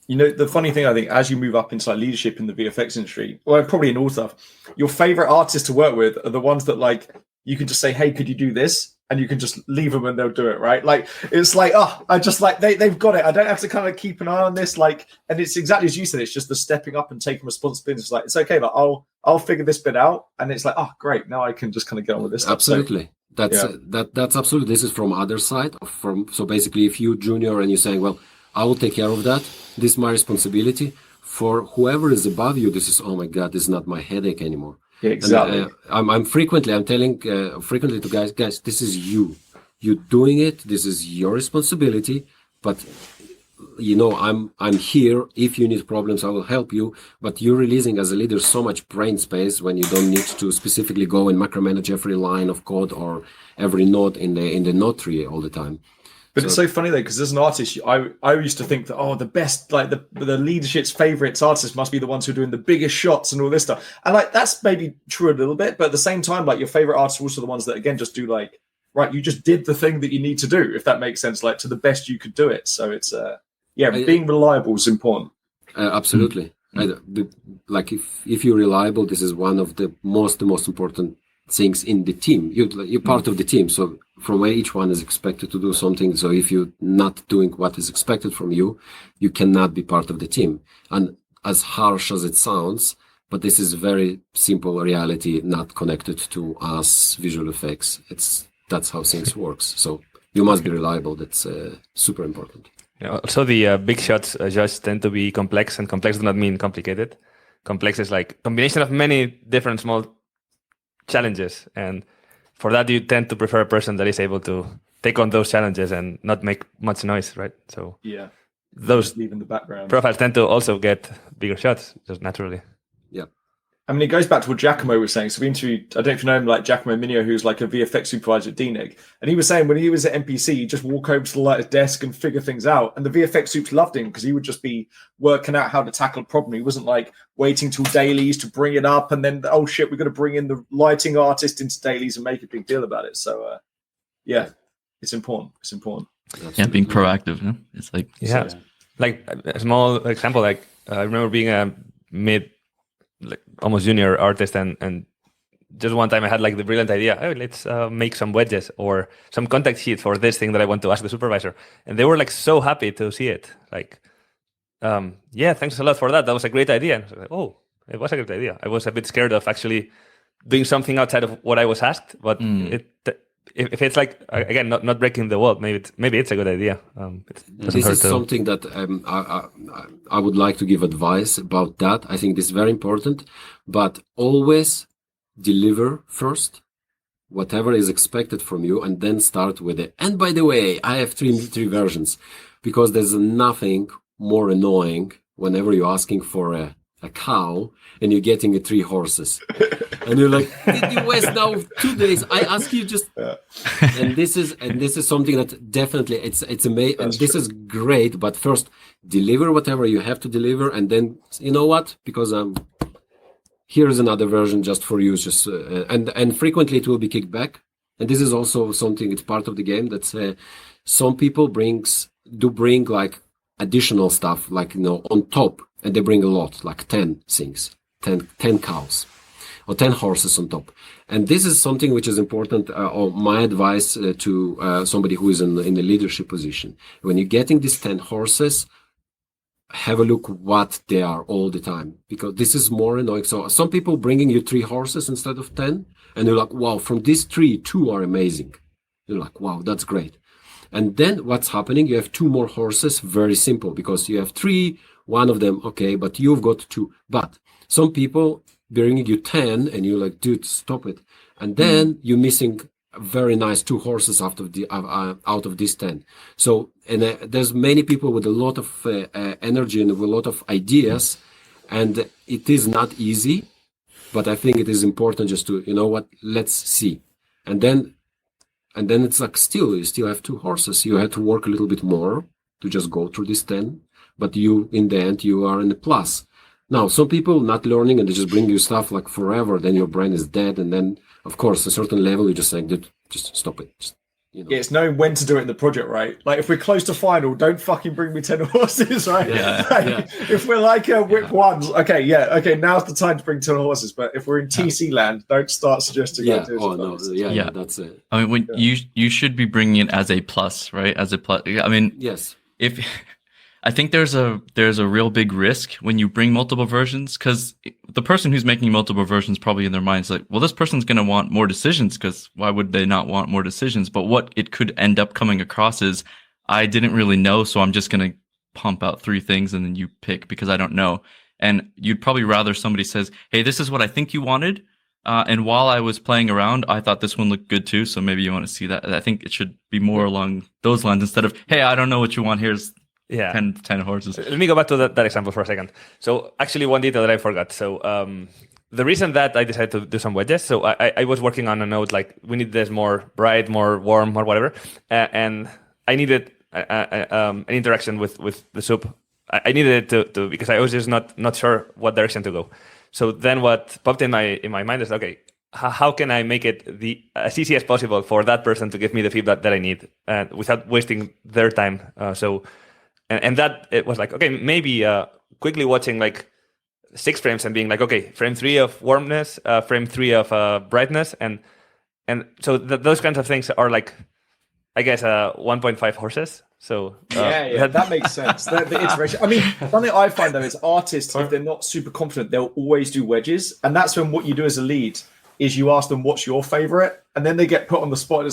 You know, the funny thing, I think, as you move up into like leadership in the VFX industry, well, probably in all stuff, your favorite artists to work with are the ones that like you can just say, "Hey, could you do this?" And you can just leave them and they'll do it, right? Like it's like, oh, I just like they've got it. I don't have to kind of keep an eye on this. Like, and it's exactly as you said. It's just the stepping up and taking responsibility. It's like it's okay, but I'll figure this bit out. And it's like, oh, great, now I can just kind of get on with this. Absolutely. Stuff. So, that's absolutely. This is from other side. So basically, if you junior and you're saying, well, I will take care of that. This is my responsibility. For whoever is above you, this is, oh my God, this is not my headache anymore. Yeah, exactly. And, I'm telling frequently to guys, this is you. You're doing it. This is your responsibility. But you know, I'm here. If you need problems, I will help you. But you're releasing as a leader so much brain space when you don't need to specifically go and micromanage every line of code or every node in the node tree all the time. But it's so funny though, because as an artist, I used to think that the best, like the leadership's favorites artists must be the ones who are doing the biggest shots and all this stuff. And like that's maybe true a little bit, but at the same time, like your favorite artists are also the ones that again just do like, right, you just did the thing that you need to do, if that makes sense, like to the best you could do it. So it's being reliable is important. Absolutely. Like if you're reliable, this is one of the most important things in the team. You're part of the team, so from where each one is expected to do something. So if you're not doing what is expected from you, you cannot be part of the team. And as harsh as it sounds, but this is very simple reality, not connected to us visual effects. That's how things works. So you must be reliable. That's super important. Yeah, also, the big shots just tend to be complex, and complex does not mean complicated. Complex is like combination of many different small challenges, and for that you tend to prefer a person that is able to take on those challenges and not make much noise, right? So yeah, those leave in the background profiles tend to also get bigger shots just naturally. Yeah. I mean, it goes back to what Giacomo was saying. So we interviewed, I don't know if you know him, like Giacomo Minio, who's like a VFX supervisor at DNEG. And he was saying when he was at MPC, he'd just walk over to the lighter's desk and figure things out. And the VFX supes loved him because he would just be working out how to tackle a problem. He wasn't like waiting till dailies to bring it up. And then, oh shit, we've got to bring in the lighting artist into dailies and make a big deal about it. So yeah, it's important. It's important. Yeah, being proactive. You know? It's like, yeah. Like a small example, like I remember being a almost junior artist, and just one time I had like the brilliant idea, oh, let's make some wedges or some contact sheet for this thing that I want to ask the supervisor, and they were like so happy to see it, like yeah, thanks a lot for that was a great idea. And I was like, oh, it was a great idea. I was a bit scared of actually doing something outside of what I was asked, but if it's like, again, not breaking the wall, maybe it's a good idea. This is something that I would like to give advice about that. I think this is very important, but always deliver first whatever is expected from you, and then start with it. And by the way, I have three versions, because there's nothing more annoying whenever you're asking for a cow and you're getting 3 horses. And you're like, did you waste now 2 days? I ask you just, and this is something that definitely it's amazing. And this is great. But first, deliver whatever you have to deliver, and then you know what? Because here's another version just for you. Just and frequently it will be kicked back. And this is also something. It's part of the game. That's some people bring like additional stuff, like on top, and they bring a lot, like 10 things, 10 cows. Or 10 horses on top. And this is something which is important, or my advice to somebody who is in the leadership position. When you're getting these 10 horses, have a look what they are all the time, because this is more annoying. So some people bringing you 3 horses instead of 10, and you're like, wow, from these 3, 2 are amazing. You're like, wow, that's great. And then what's happening? You have 2 more horses, very simple, because you have 3, one of them, okay, but you've got 2. But some people bringing you 10, and you're like, dude, stop it. And then you're missing very nice 2 horses out of these 10. So, and there's many people with a lot of energy and with a lot of ideas, and it is not easy, but I think it is important just to, you know what, let's see. And then it's like you still have 2 horses. You have to work a little bit more to just go through this 10, but in the end, you are in the plus. Now, some people not learning, and they just bring you stuff like forever, then your brain is dead. And then, of course, a certain level, you just say, dude, just stop it. Just Yeah, it's knowing when to do it in the project, right? Like if we're close to final, don't fucking bring me 10 horses, right? If we're like whip ones, okay, now's the time to bring 10 horses. But if we're in TC land, don't start suggesting. That's it. I mean, when you should be bringing it as a plus, right? As a plus. I mean, yes. If I think there's a real big risk when you bring multiple versions, because the person who's making multiple versions probably in their minds like, well, this person's going to want more decisions, because why would they not want more decisions? But what it could end up coming across is, I didn't really know, so I'm just going to pump out 3 things and then you pick because I don't know. And you'd probably rather somebody says, hey, this is what I think you wanted. And while I was playing around, I thought this one looked good too. So maybe you want to see that. I think it should be more along those lines instead of, hey, I don't know what you want. Here's 10 horses. Let me go back to that example for a second. So actually one detail that I forgot. So the reason that I decided to do some wedges, so I was working on a note like, we need this more bright, more warm, or whatever. And I needed an interaction with the soup. I needed it to because I was just not sure what direction to go. So then what popped in my mind is, okay, how can I make it as easy as possible for that person to give me the feedback that I need without wasting their time? And that it was like, okay, maybe quickly watching like 6 frames and being like, okay, frame 3 of warmness, frame 3 of brightness. And so those kinds of things are like, I guess, 1.5 horses. So that makes sense. The iteration. I mean, one thing I find though is artists, if they're not super confident, they'll always do wedges, and that's when what you do as a lead is you ask them what's your favorite, and then they get put on the spot. And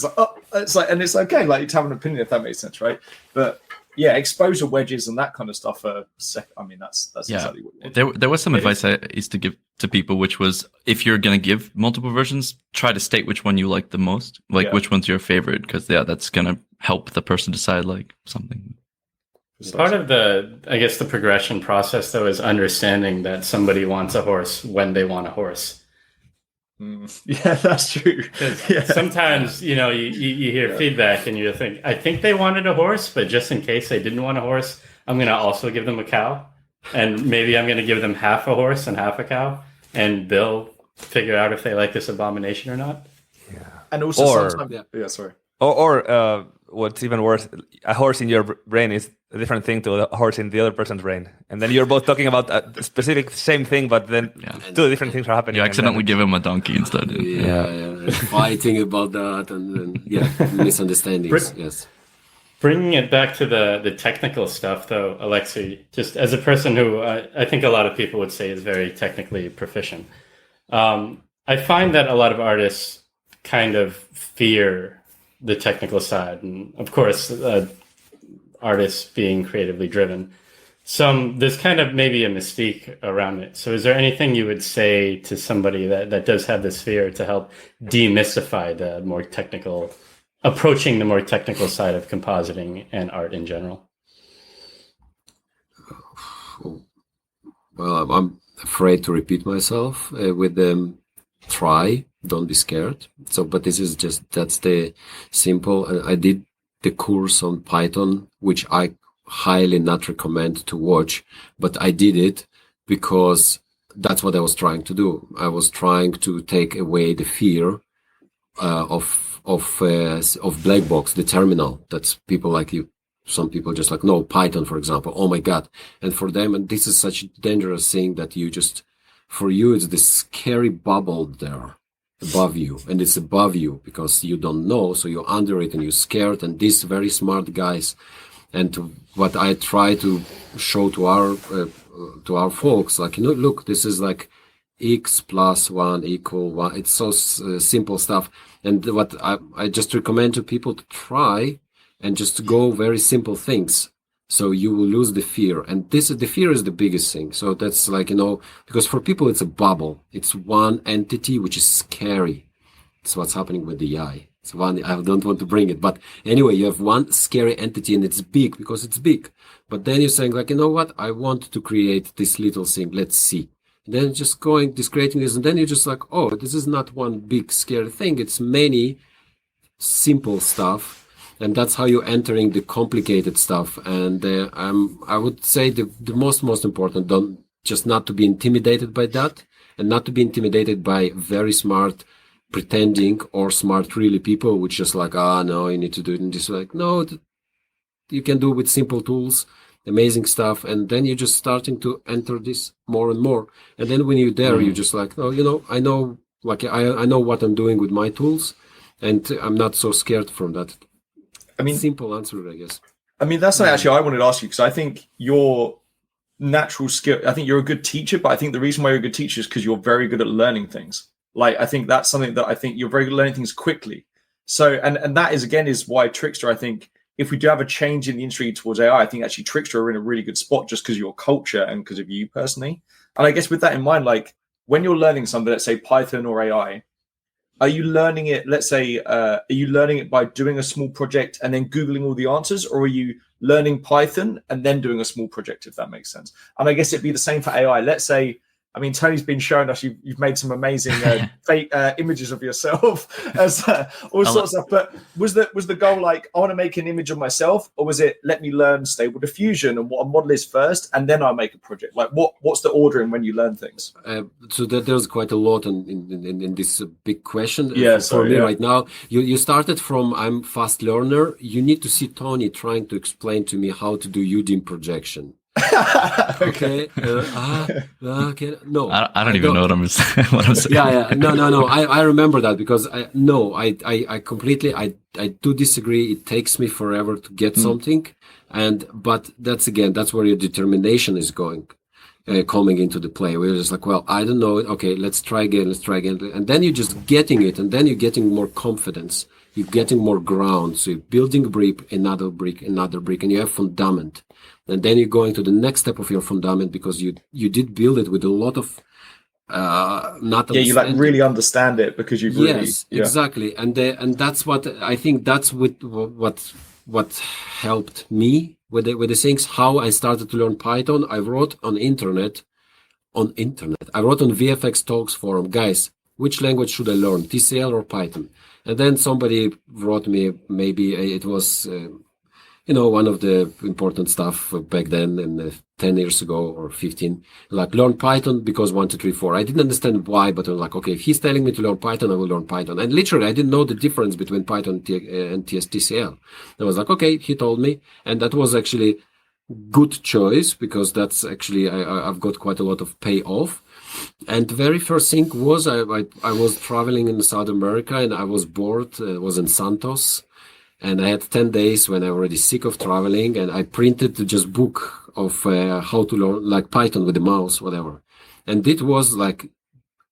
it's like, and it's okay, like to have an opinion if that makes sense, right? But yeah, exposure wedges and that kind of stuff are. I mean, that's exactly what you want. There was some advice I used to give to people, which was, if you're going to give multiple versions, try to state which one you like the most, like which one's your favorite, because that's going to help the person decide like something. Part of the progression process though is understanding that somebody wants a horse when they want a horse. Yeah, that's true. Sometimes you hear feedback and you think, I think they wanted a horse, but just in case they didn't want a horse, I'm going to also give them a cow, and maybe I'm going to give them half a horse and half a cow, and they'll figure out if they like this abomination or not. Yeah, and also sometimes, or what's even worse, a horse in your brain is a different thing to a horse in the other person's brain, and then you're both talking about a specific same thing, but then 2 different things are happening. You accidentally give him a donkey instead. Fighting about that, and then misunderstandings. Yes. Bringing it back to the technical stuff, though, Alexey, just as a person who I think a lot of people would say is very technically proficient, I find that a lot of artists kind of fear the technical side, and of course, artists being creatively driven. There's kind of maybe a mystique around it. So is there anything you would say to somebody that does have this fear to help demystify the more technical, approaching the more technical side of compositing and art in general? Well, I'm afraid to repeat myself with them. Try, don't be scared. So, but this is that's the simple. I did the course on Python, which I highly not recommend to watch, but I did it because that's what I was trying to do. I was trying to take away the fear of black box, the terminal. That's people like you. Some people just like, no, Python, for example. Oh my God. And for them, and this is such a dangerous thing that for you, it's this scary bubble there above you, and it's above you because you don't know, so you're under it and you're scared. And these very smart guys, and what I try to show to our folks, like, look, this is like x plus 1 equal 1. It's so simple stuff. And what I just recommend to people to try and just go very simple things. So you will lose the fear, and the fear is the biggest thing. So that's like, because for people it's a bubble. It's one entity which is scary. It's what's happening with the eye. It's one, I don't want to bring it, but anyway, you have one scary entity and it's big because it's big. But then you're saying like, what? I want to create this little thing. Let's see. And then just creating this, and then you're just like, oh, this is not one big scary thing. It's many simple stuff. And that's how you're entering the complicated stuff. And I would say the most important, not to be intimidated by that, and not to be intimidated by very smart pretending or smart really people, which just like, no, you need to do it in this way. Like, no, you can do it with simple tools, amazing stuff. And then you're just starting to enter this more and more. And then when you're there, you're just like, oh, I know, like, I know what I'm doing with my tools, and I'm not so scared from that. I mean, simple answer, I guess. I mean, that's something actually I wanted to ask you, because I think your natural skill, I think you're a good teacher, but I think the reason why you're a good teacher is because you're very good at learning things. Like, I think that's something that I think you're very good at learning things quickly. So, and that is, again, is why Trixter, I think, if we do have a change in the industry towards AI, I think actually Trixter are in a really good spot just because of your culture and because of you personally. And I guess with that in mind, like when you're learning something, let's say Python or AI, are you learning it, let's say, are you learning it by doing a small project and then Googling all the answers, or are you learning Python and then doing a small project, if that makes sense? And I guess it'd be the same for AI. Let's say, I mean, Tony's been showing us you've made some amazing fake images of yourself as all sorts of stuff. But was the goal like, I want to make an image of myself, or was it let me learn Stable Diffusion and what a model is first, and then I'll make a project? Like, what's the ordering when you learn things? So there's quite a lot in this big question. Yeah, for me right now, you started from I'm fast learner. You need to see Tony trying to explain to me how to do UDIM projection. Okay. Okay. No, I don't even know what I'm saying. Yeah. No. I remember that because I completely I do disagree. It takes me forever to get something, but that's where your determination is coming into the play. We're just like, well, I don't know it. Okay, let's try again, and then you're just getting it, and then you're getting more confidence. You're getting more ground. So you're building another brick, and you have fundament. And then you're going to the next step of your fundament because you did build it with a lot of you like really understand it because you've really exactly. And that's what I think that's what helped me with the things. How I started to learn Python. I wrote on internet. I wrote on VFX Talks forum, guys, which language should I learn, TCL or Python? And then somebody wrote me, maybe it was one of the important stuff back then, and 10 years ago or 15, like learn Python because 1, 2, 3, 4. I didn't understand why, but I'm like, okay, if he's telling me to learn Python, I will learn Python. And literally, I didn't know the difference between Python and TCL. I was like, okay, he told me. And that was actually good choice because that's actually, I've got quite a lot of payoff. And the very first thing was I was traveling in South America and I was bored. I was in Santos. And I had 10 days when I was already sick of traveling, and I printed just book of how to learn like Python with the mouse, whatever. And it was like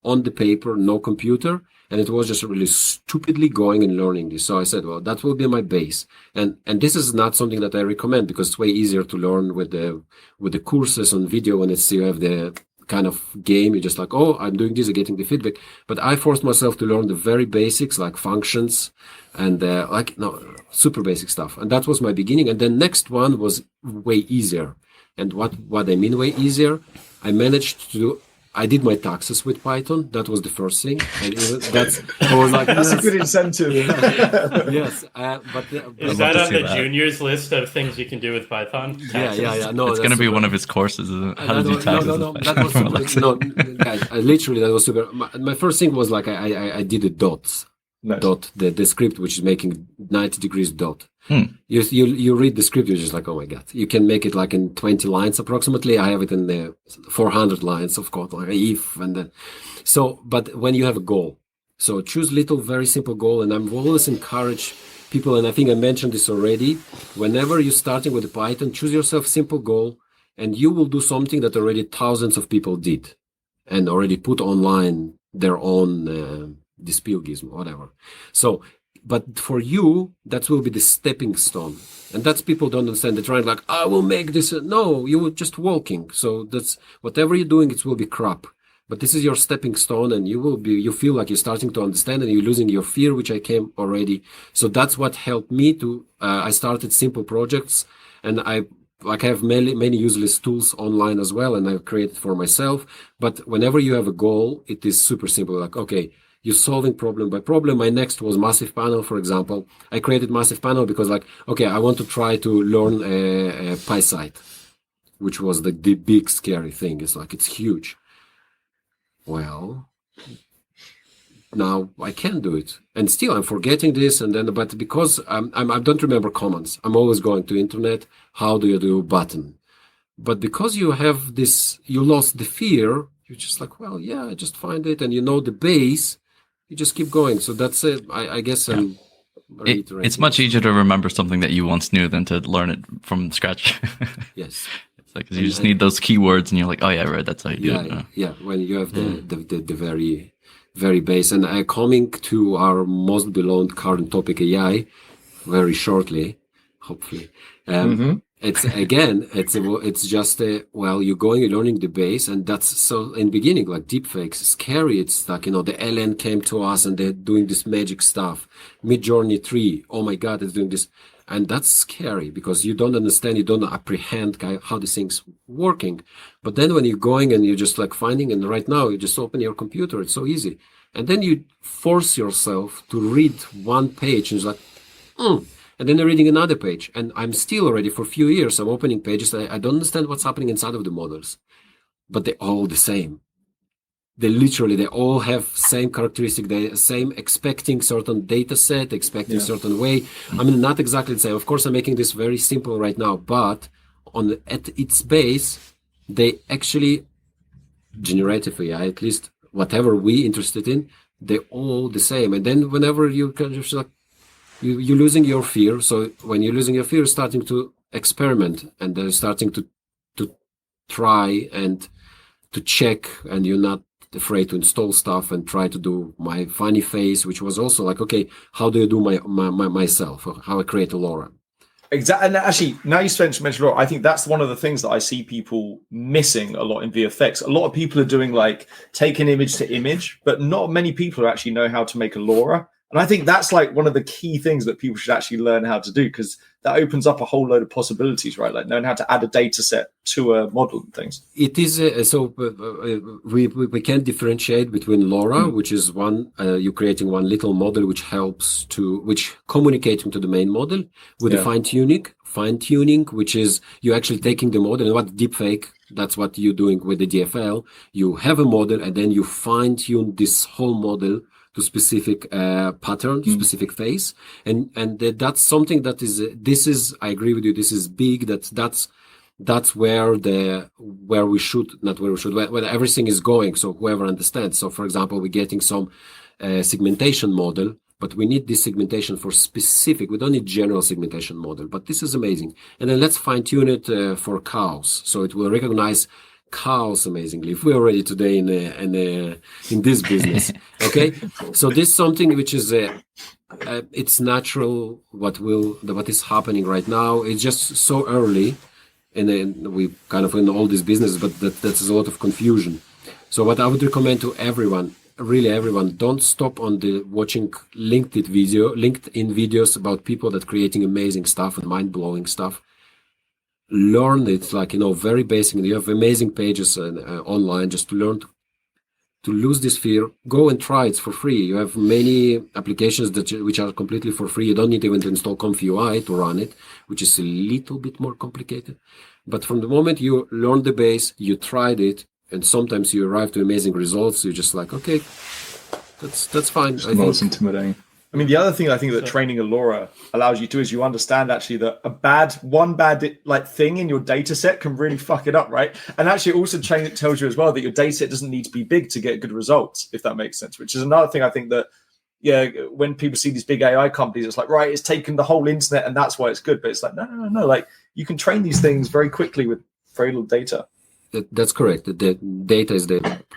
on the paper, no computer, and it was just really stupidly going and learning this. So I said, well, that will be my base. And this is not something that I recommend because it's way easier to learn with the courses on video when you have the kind of game. You're just like, oh, I'm doing this, I'm getting the feedback. But I forced myself to learn the very basics like functions and super basic stuff. And that was my beginning. And then next one was way easier. And what I mean way easier, I did my taxes with Python. That was the first thing. That's a good incentive. Yes, is that on the juniors list of things you can do with Python? Taxes? Yeah. No, it's going to be one of his courses. How to do taxes? No. That was super, no, guys. Literally, that was super. My first thing was like I did the dots. Nice. Dot the script, which is making 90 degrees dot. You read the script, you're just like, oh my god, you can make it like in 20 lines approximately. I have it in the 400 lines of code, like if and then. So, but when you have a goal, so choose little very simple goal, and I'm always encourage people, and I think I mentioned this already. Whenever you're starting with Python, choose yourself simple goal, and you will do something that already thousands of people did, and already put online their own. The Spielgism, whatever. So, but for you, that will be the stepping stone. And that's people don't understand. They're trying like, I will make this. No, you were just walking. So that's whatever you're doing, it will be crap. But this is your stepping stone, and you feel like you're starting to understand and you're losing your fear, which I came already. So that's what helped me to, I started simple projects, and I have many useless tools online as well, and I've created for myself. But whenever you have a goal, it is super simple. Like, okay, you're solving problem by problem. My next was massive panel, for example. I created massive panel because like, okay, I want to try to learn a PySite, which was the big scary thing. It's like, it's huge. Well, now I can do it, and still I'm forgetting this, and then but because I don't remember commands, I'm always going to internet. How do you do button? But because you have this, you lost the fear. You're just like, well, yeah, I just find it, and you know the base. You just keep going. So that's it. I guess I'm. It's much easier to remember something that you once knew than to learn it from scratch. Yes. It's like, 'cause you just need those keywords and you're like, oh yeah, right, that's how you do it. Yeah. When you have the very, very base. And coming to our most beloved current topic, AI, very shortly, hopefully. It's just well, you're going and learning the base, and that's so in the beginning, like deepfakes, scary. It's like, the LN came to us and they're doing this magic stuff. Midjourney 3, oh my God, it's doing this. And that's scary because you don't understand, you don't apprehend how the thing's working. But then when you're going and you're just like finding, and right now you just open your computer, it's so easy. And then you force yourself to read one page and it's like, and then they're reading another page. And I'm still already for a few years, I'm opening pages. I don't understand what's happening inside of the models, but they're all the same. They all have same characteristic, the same expecting certain data set, expecting certain way. I mean, not exactly the same. Of course, I'm making this very simple right now, but at its base, they actually generative AI, at least whatever we interested in, they're all the same. And then whenever you can just like, you're losing your fear. So when you're losing your fear, you're starting to experiment and then starting to try and to check, and you're not afraid to install stuff and try to do my funny face, which was also like, okay, how do you do myself? How I create a LoRa? Exactly. And actually, now you mentioned LoRa, I think that's one of the things that I see people missing a lot in VFX. A lot of people are doing like taking image to image, but not many people actually know how to make a LoRa. And I think that's like one of the key things that people should actually learn how to do, because that opens up a whole load of possibilities, right? Like knowing how to add a data set to a model and things. It is we can differentiate between LoRa, which is you're creating one little model which helps which communicating to the main model with the fine tuning, which is you actually taking the model, and what deepfake, that's what you're doing with the DFL. You have a model and then you fine tune this whole model to specific pattern, specific face, and that's something that is. I agree with you. This is big. That's where everything is going. So whoever understands. So for example, we're getting some segmentation model, but we need this segmentation for specific. We don't need general segmentation model. But this is amazing. And then let's fine tune it for cows, so it will recognize cows amazingly. If we're already today in this business, okay. So this is something which is it's natural. What is happening right now? It's just so early, and then we kind of in all this business, but that's a lot of confusion. So what I would recommend to everyone, really everyone, don't stop on the watching LinkedIn videos about people that creating amazing stuff and mind blowing stuff. Learn it, like, very basic. You have amazing pages online just to learn to lose this fear. Go and try it for free. You have many applications which are completely for free. You don't need even to install ComfUI to run it, which is a little bit more complicated. But from the moment you learn the base, you tried it, and sometimes you arrive to amazing results. You're just like, okay, that's fine. It's not intimidating. I mean, the other thing I think that training a LoRa allows you to is you understand actually that one bad like thing in your data set can really fuck it up, right? And actually also it tells you as well that your data set doesn't need to be big to get good results, if that makes sense, which is another thing I think that, when people see these big AI companies, it's like, right, it's taken the whole internet and that's why it's good. But it's like, no. Like you can train these things very quickly with very little data. That's correct. The data is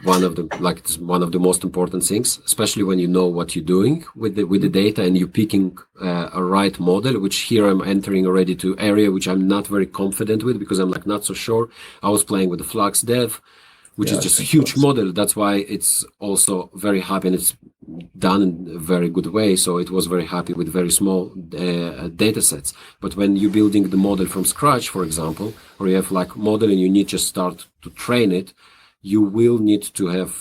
one of the most important things, especially when you know what you're doing with the data and you're picking a right model. Which here I'm entering already to area which I'm not very confident with, because I'm like not so sure. I was playing with the Flux Dev, which is just a huge model. That's why it's also very happy, and it's done in a very good way. So it was very happy with very small data sets. But when you're building the model from scratch, for example, or you have like model and you need to start to train it, you will need to have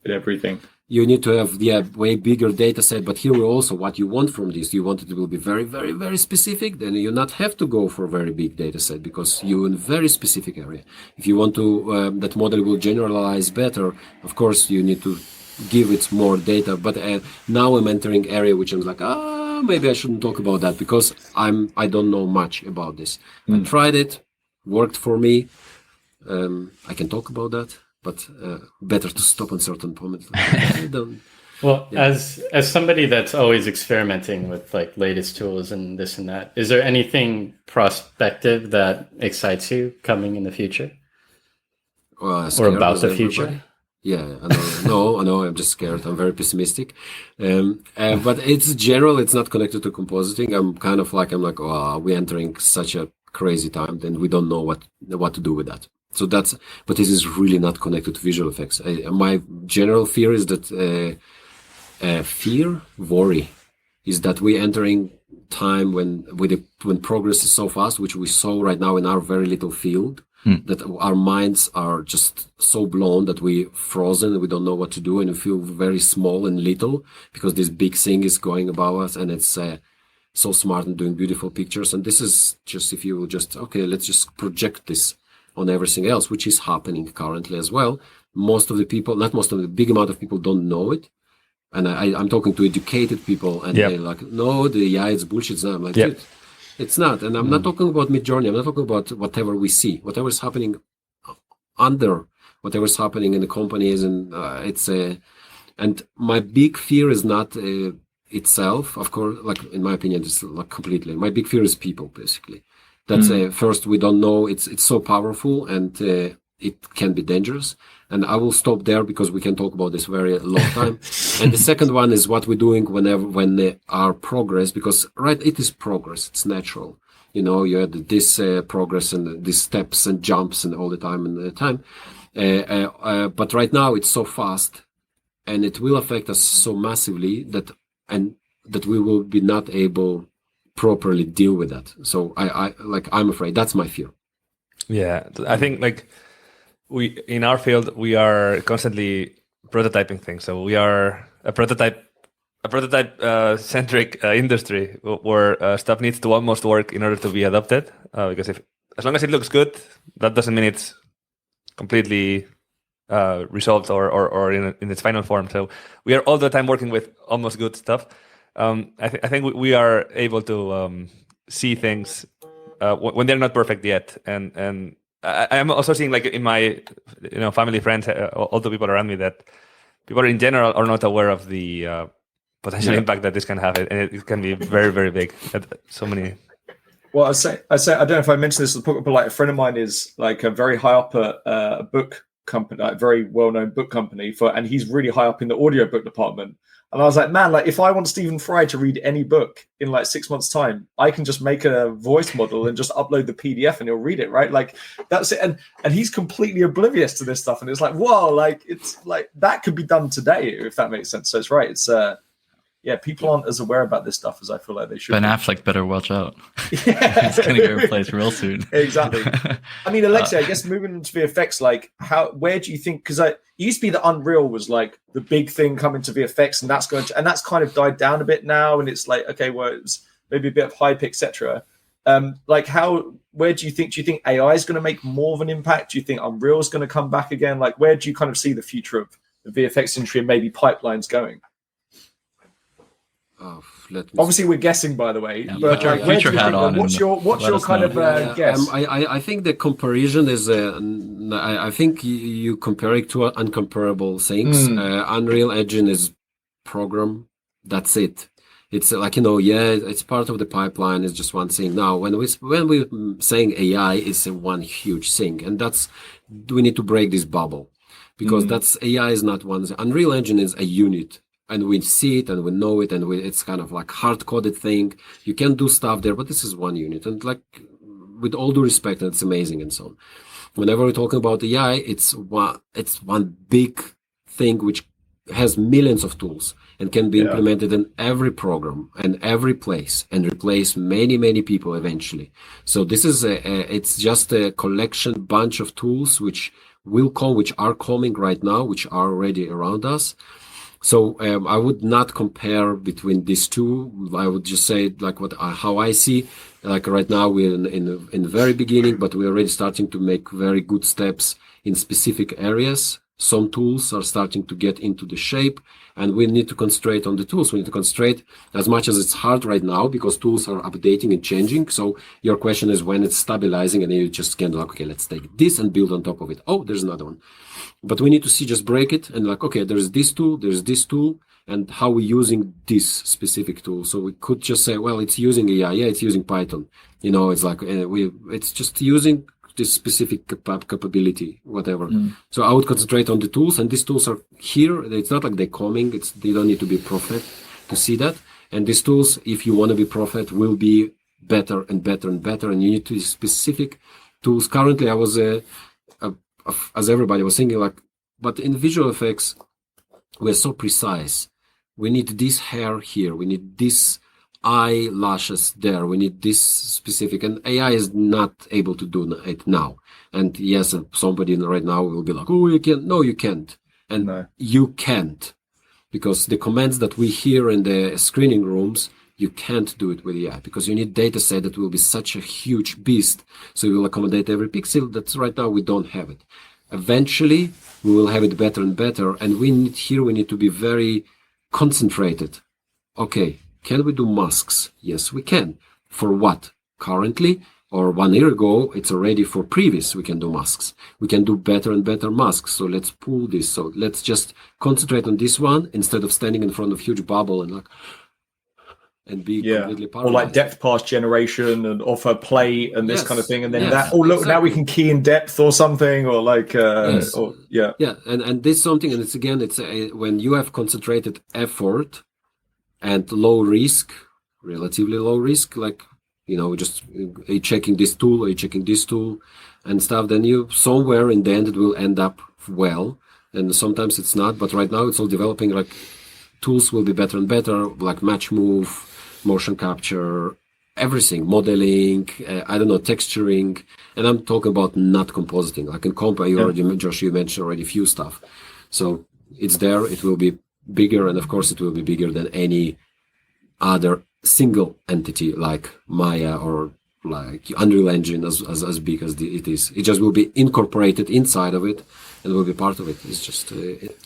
everything. You need to have way bigger data set. But here also what you want from this, you want it to be very, very, very specific. Then you not have to go for a very big data set, because you're in a very specific area. If you want to that model will generalize better, of course you need to give it more data. But now I'm entering area which I'm like, maybe I shouldn't talk about that because I don't know much about this. I tried it, worked for me. I can talk about that, but better to stop on certain point. Well, as somebody that's always experimenting with like latest tools and this and that, is there anything prospective that excites you coming in the future? Or about the future? Everybody. Yeah, I know. I'm just scared. I'm very pessimistic. But it's general. It's not connected to compositing. I'm like, oh, we're entering such a crazy time, then we don't know what to do with that. So but this is really not connected to visual effects. My general fear is that worry is that we're entering time when progress is so fast, which we saw right now in our very little field, that our minds are just so blown that we're frozen and we don't know what to do, and we feel very small and little because this big thing is going above us, and it's so smart and doing beautiful pictures. And this is just, if you will just, okay, let's just project this on everything else, which is happening currently as well. The big amount of people don't know it. And I'm talking to educated people, and they're like, no, the AI is bullshit. It's not. I'm like, dude, it's not. And I'm not talking about Midjourney. I'm not talking about whatever we see, whatever is happening under, whatever is happening in the companies. And and my big fear is not itself, of course, like in my opinion, it's like completely. My big fear is people, basically. That's first, we don't know. It's so powerful, and it can be dangerous. And I will stop there because we can talk about this very long time. And the second one is what we're doing when our progress, because it is progress. It's natural. You had this progress and these steps and jumps and all the time. But right now it's so fast, and it will affect us so massively that we will be not able properly deal with that. So I'm afraid that's my fear. Yeah, I think we in our field we are constantly prototyping things. So we are a prototype centric industry where stuff needs to almost work in order to be adopted. Because as long as it looks good, that doesn't mean it's completely resolved or in its final form. So we are all the time working with almost good stuff. I think we are able to see things when they're not perfect yet, and I'm also seeing in my family, friends, all the people around me, that people in general are not aware of the potential impact that this can have, and it can be very, very big. So many. Well, I say I don't know if I mentioned this, but a friend of mine is a very high up at a book company, a very well-known book company, and he's really high up in the audiobook department. And I was like, man, if I want Stephen Fry to read any book in 6 months' time, I can just make a voice model and just upload the PDF and he'll read it, right? That's it. And he's completely oblivious to this stuff. And it's whoa, it's that could be done today, if that makes sense. So it's right. It's people aren't as aware about this stuff as I feel like they should. Ben Affleck better watch out. Yeah. He's going to get replaced real soon. Exactly. I mean, Alexey, I guess moving into VFX, where do you think, because it used to be that Unreal was the big thing coming to VFX, and that's kind of died down a bit now, and it's okay, well, it's maybe a bit of hype, etc. Where do you think AI is going to make more of an impact? Do you think Unreal is going to come back again? Where do you kind of see the future of the VFX industry and maybe pipelines going? Obviously, we're guessing, by the way. Yeah, but future hat on. What's your kind of guess? I think the comparison is. I think you compare it to uncomparable things. Unreal Engine is program. That's it. It's it's part of the pipeline. It's just one thing. Now, when we're saying AI is one huge thing, and we need to break this bubble, because AI is not one. Unreal Engine is a unit. And we see it and we know it, and it's kind of hard-coded thing. You can do stuff there, but this is one unit. And with all due respect, and it's amazing and so on. Whenever we're talking about AI, it's one big thing which has millions of tools and can be implemented in every program and every place and replace many, many people eventually. So this is it's just a bunch of tools which are coming right now, which are already around us. So I would not compare between these two. I would just say how I see. Right now we're in the very beginning, but we're already starting to make very good steps in specific areas. Some tools are starting to get into the shape, and we need to concentrate on the tools. We need to concentrate as much as it's hard right now because tools are updating and changing. So your question is when it's stabilizing, and then you just can like, okay, let's take this and build on top of it. Oh, there's another one. But we need to just break it and like, okay, there's this tool, and how we're using this specific tool. So we could just say, well, it's using AI, yeah, it's using Python. It's like it's just using this specific capability, whatever. So I would concentrate on the tools, and these tools are here. It's not like they're coming. They don't need to be a prophet to see that. And these tools, if you want to be prophet, will be better and better and better. And you need to use specific tools. Currently, I was, as everybody was thinking, like, but in visual effects, we're so precise. We need this hair here. We need this eyelashes there. We need this specific, and AI is not able to do it now. And yes, somebody right now will be like, oh, you can't. No, you can't. And no. You can't, because the commands that we hear in the screening rooms, you can't do it with AI, because you need data set that will be such a huge beast. So you will accommodate every pixel. That's right now we don't have it. Eventually we will have it better and better. And we need to be very concentrated. Okay. Can we do masks? Yes, we can. For what? Currently, or 1 year ago, it's already for previous, we can do masks. We can do better and better masks. So let's pull this. So let's just concentrate on this one instead of standing in front of a huge bubble and be completely paralyzed. Or like depth pass generation and offer play and this kind of thing. And then now we can key in depth or something, or like, And this something, and it's when you have concentrated effort, and low risk, relatively low risk, like, just checking this tool or checking this tool and stuff, then you somewhere in the end it will end up well. And sometimes it's not, but right now it's all developing, like tools will be better and better, like match move, motion capture, everything, modeling, texturing. And I'm talking about not compositing. Like in Compa, Josh, you mentioned already a few stuff. So it's there, it will be bigger, and of course it will be bigger than any other single entity like Maya or like Unreal Engine as big as it is. It just will be incorporated inside of it and will be part of it. It's just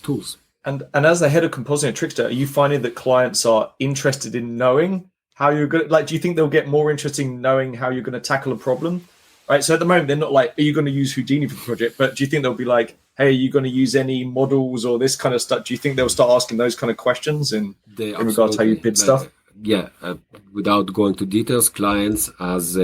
tools. And as the head of compositing at Trixter, are you finding that clients are interested in knowing how you're going to, like, do you think they'll get more interested in knowing how you're going to tackle a problem? Right. So at the moment, they're not like, are you going to use Houdini for the project? But do you think they'll be like, hey, are you going to use any models or this kind of stuff? Do you think they'll start asking those kind of questions in regards to how you bid stuff? Without going to details, clients as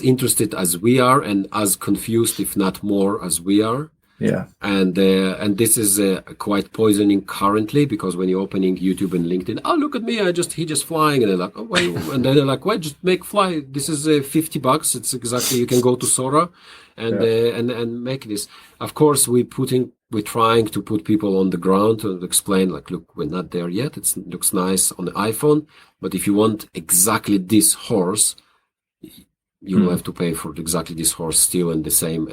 interested as we are and as confused, if not more, as we are. Yeah. And this is quite poisoning currently, because when you're opening YouTube and LinkedIn, oh, look at me, he just flying, and they're like, oh, wait, and then they're like, why just make fly? This is $50. It's exactly, you can go to Sora and make this. Of course, we're trying to put people on the ground and explain, like, look, we're not there yet. It looks nice on the iPhone, but if you want exactly this horse, you will have to pay for exactly this horse still in the same.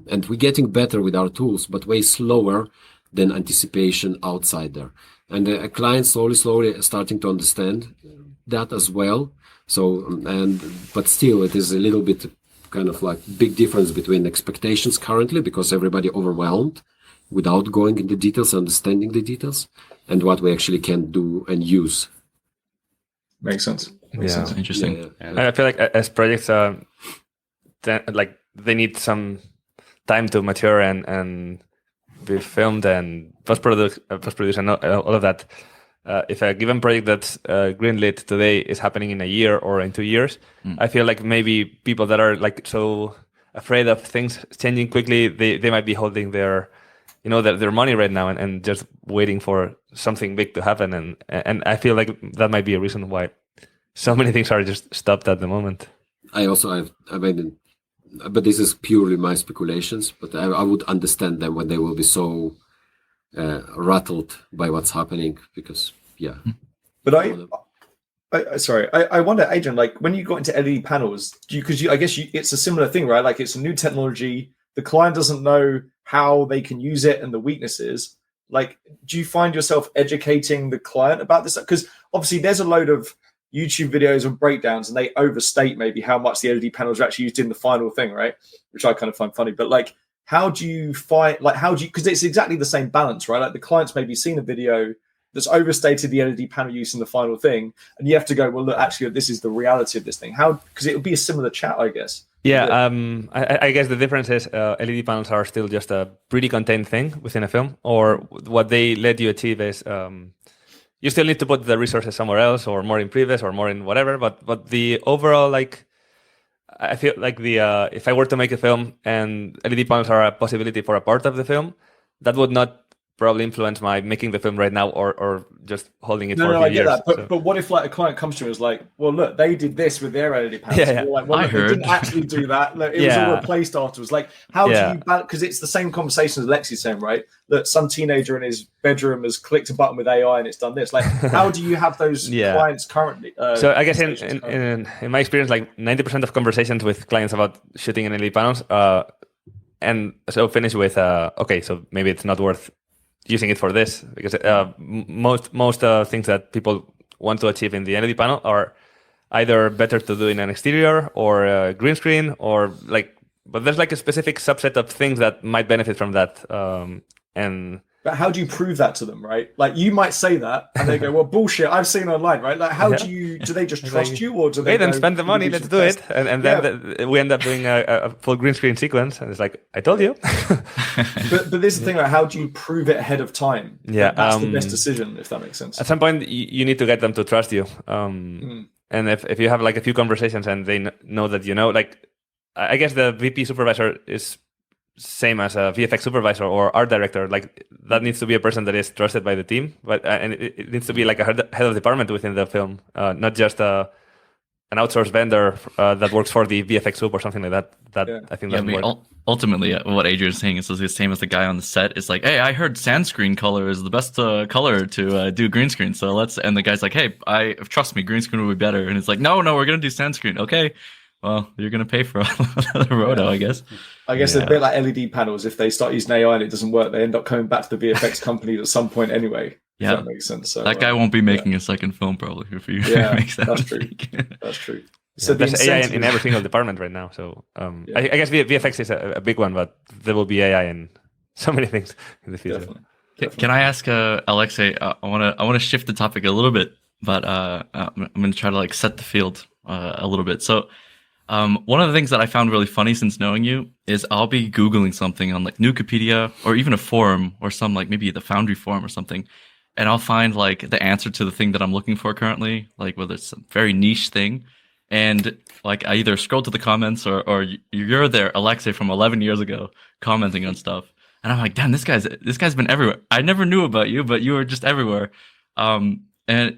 And we're getting better with our tools, but way slower than anticipation outside there. And clients slowly starting to understand that as well. So, but still, it is a little bit kind of like big difference between expectations currently, because everybody overwhelmed without going into details, understanding the details, and what we actually can do and use. Makes sense. Interesting. I feel like as projects, they need some time to mature and be filmed and post-produce and all of that. If a given project that's greenlit today is happening in a year or in 2 years, I feel like maybe people that are like so afraid of things changing quickly, they might be holding their money right now and just waiting for something big to happen. And I feel like that might be a reason why so many things are just stopped at the moment. But this is purely my speculations, but I would understand them when they will be so rattled by what's happening, because But I wonder, Adrian, like when you got into LED panels, it's a similar thing, right? Like it's a new technology. The client doesn't know how they can use it and the weaknesses. Like, do you find yourself educating the client about this? Because obviously there's a load of YouTube videos and breakdowns, and they overstate maybe how much the LED panels are actually used in the final thing, right? Which I kind of find funny. But like, how do you find, like, because it's exactly the same balance, right? Like the client's maybe seen a video that's overstated the LED panel use in the final thing, and you have to go, well, look, actually, this is the reality of this thing. How? Because it would be a similar chat, I guess. Yeah, I guess the difference is LED panels are still just a pretty contained thing within a film, or what they let you achieve is you still need to put the resources somewhere else, or more in previs, or more in whatever. But the overall, like, I feel like if I were to make a film and LED panels are a possibility for a part of the film, that would not probably influence my making the film right now, or just holding it for a few I get years. that. But what if like a client comes to you and is like, well, look, they did this with their LED panels. Yeah. Like, well, I look, they heard. didn't actually do that. Look, it was all replaced afterwards. Like, how do you balance? Because it's the same conversation as Alexey's saying, right? That some teenager in his bedroom has clicked a button with AI and it's done this. Like, how do you have those clients currently? So I guess in my experience, like 90% of conversations with clients about shooting in LED panels, and so finish with, okay, so maybe it's not worth using it for this, because most things that people want to achieve in the LED panel are either better to do in an exterior or a green screen, or like, but there's like a specific subset of things that might benefit from that. But how do you prove that to them, right? Like, you might say that and they go, well, bullshit, I've seen online, right? Like, how do they just trust you, or do they then spend the money, let's do it. And then we end up doing a full green screen sequence, and it's like, I told you. but this is the thing, like, how do you prove it ahead of time? Yeah, that's the best decision, if that makes sense. At some point, you need to get them to trust you. And if you have like a few conversations and they know that you know, like, I guess the VP supervisor is same as a VFX supervisor or art director. Like, that needs to be a person that is trusted by the team, but and it needs to be like a head of department within the film, not just an outsourced vendor that works for the VFX soup or something like that. I think doesn't work. Ultimately, what Adrian's saying is the same as the guy on the set. It's like, hey, I heard sand screen color is the best color to do green screen. So and the guy's like, hey, trust me, green screen will be better. And it's like, no, we're gonna do sand screen. Okay. Well, you're going to pay for another roto, I guess. I guess they're a bit like LED panels. If they start using AI and it doesn't work, they end up coming back to the VFX company at some point anyway. Yeah, if that makes sense. So that guy won't be making a second film probably if you makes that mistake. That's true. So there's AI in every single department right now. So I guess VFX is a big one, but there will be AI in so many things in the future. Definitely. Can I ask Alexey? I want to shift the topic a little bit, but I'm going to try to like set the field a little bit. So. One of the things that I found really funny since knowing you is I'll be Googling something on like Nukipedia or even a forum or some like maybe the Foundry forum or something, and I'll find like the answer to the thing that I'm looking for currently, like whether it's some very niche thing, and like I either scroll to the comments or you're there, Alexey from 11 years ago, commenting on stuff, and I'm like, damn, this guy's been everywhere. I never knew about you, but you were just everywhere. And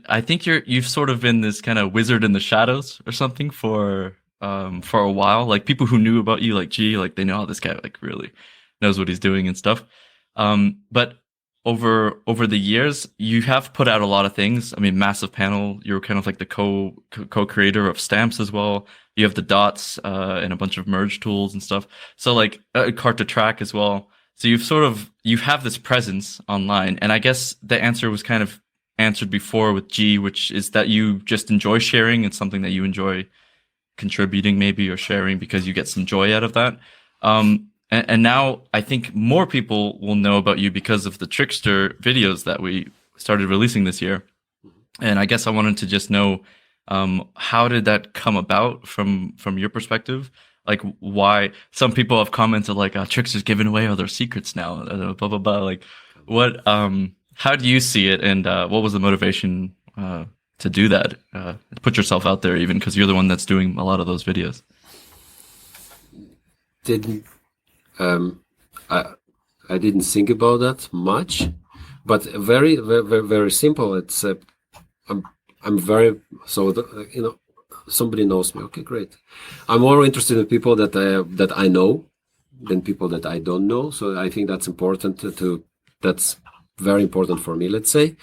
I think you've sort of been this kind of wizard in the shadows or something for a while. Like people who knew about you, like like they know, oh, this guy like really knows what he's doing and stuff. But over the years, you have put out a lot of things. I mean, Massive Panel, you're kind of like the co-creator of stamps as well. You have the dots and a bunch of merge tools and stuff. So like Cart to Track as well. So you have this presence online, and I guess the answer was kind of answered before with G, which is that you just enjoy sharing. It's something that you enjoy contributing maybe or sharing because you get some joy out of that. And now I think more people will know about you because of the Trixter videos that we started releasing this year. And I guess I wanted to just know, how did that come about from your perspective? Like why some people have commented like, Trixter's giving away all their secrets now, blah, blah, blah. Like how do you see it? And what was the motivation to do that, put yourself out there, even because you're the one that's doing a lot of those videos? I didn't think about that much, but very, very, very simple. It's I'm very somebody knows me. Okay, great. I'm more interested in people that I know than people that I don't know. So I think that's important that's very important for me. Let's say.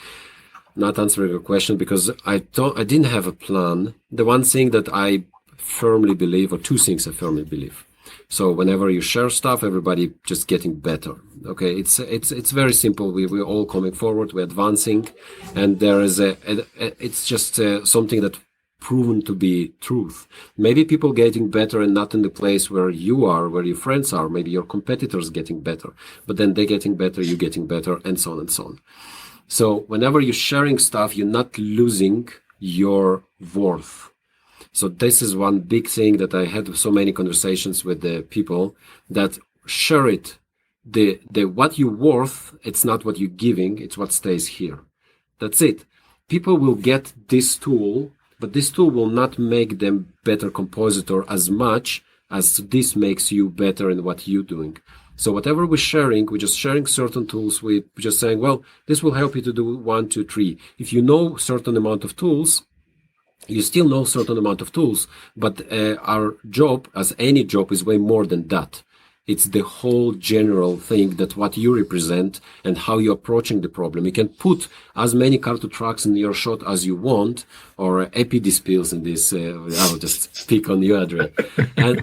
Not answering your question because I didn't have a plan. The one thing that I firmly believe, or two things I firmly believe. So whenever you share stuff, everybody just getting better. Okay, it's very simple. We're all coming forward, we're advancing, and there is it's just something that proven to be truth. Maybe people getting better and not in the place where you are, where your friends are. Maybe your competitors getting better, but then they getting better, you getting better, and so on and so on. So whenever you're sharing stuff, you're not losing your worth. So this is one big thing that I had so many conversations with the people that share it. The what you're worth, it's not what you're giving, it's what stays here. That's it. People will get this tool, but this tool will not make them better compositor as much as this makes you better in what you're doing. So whatever we're just sharing certain tools. We're just saying, well, this will help you to do 1, 2, 3. If you know certain amount of tools, you still know certain amount of tools, but our job, as any job, is way more than that. It's the whole general thing that what you represent and how you're approaching the problem. You can put as many cartoon tracks in your shot as you want, or APD spills in this. I'll just pick on you, Adrian.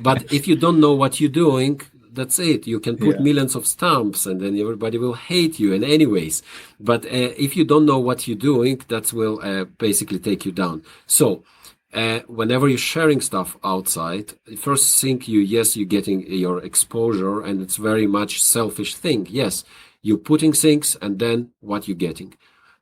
But if you don't know what you're doing, that's it. You can put millions of stamps and then everybody will hate you. And anyways, but if you don't know what you're doing, that will basically take you down. So whenever you're sharing stuff outside, first thing you're getting your exposure, and it's very much selfish thing. Yes, you're putting things, and then what you're getting.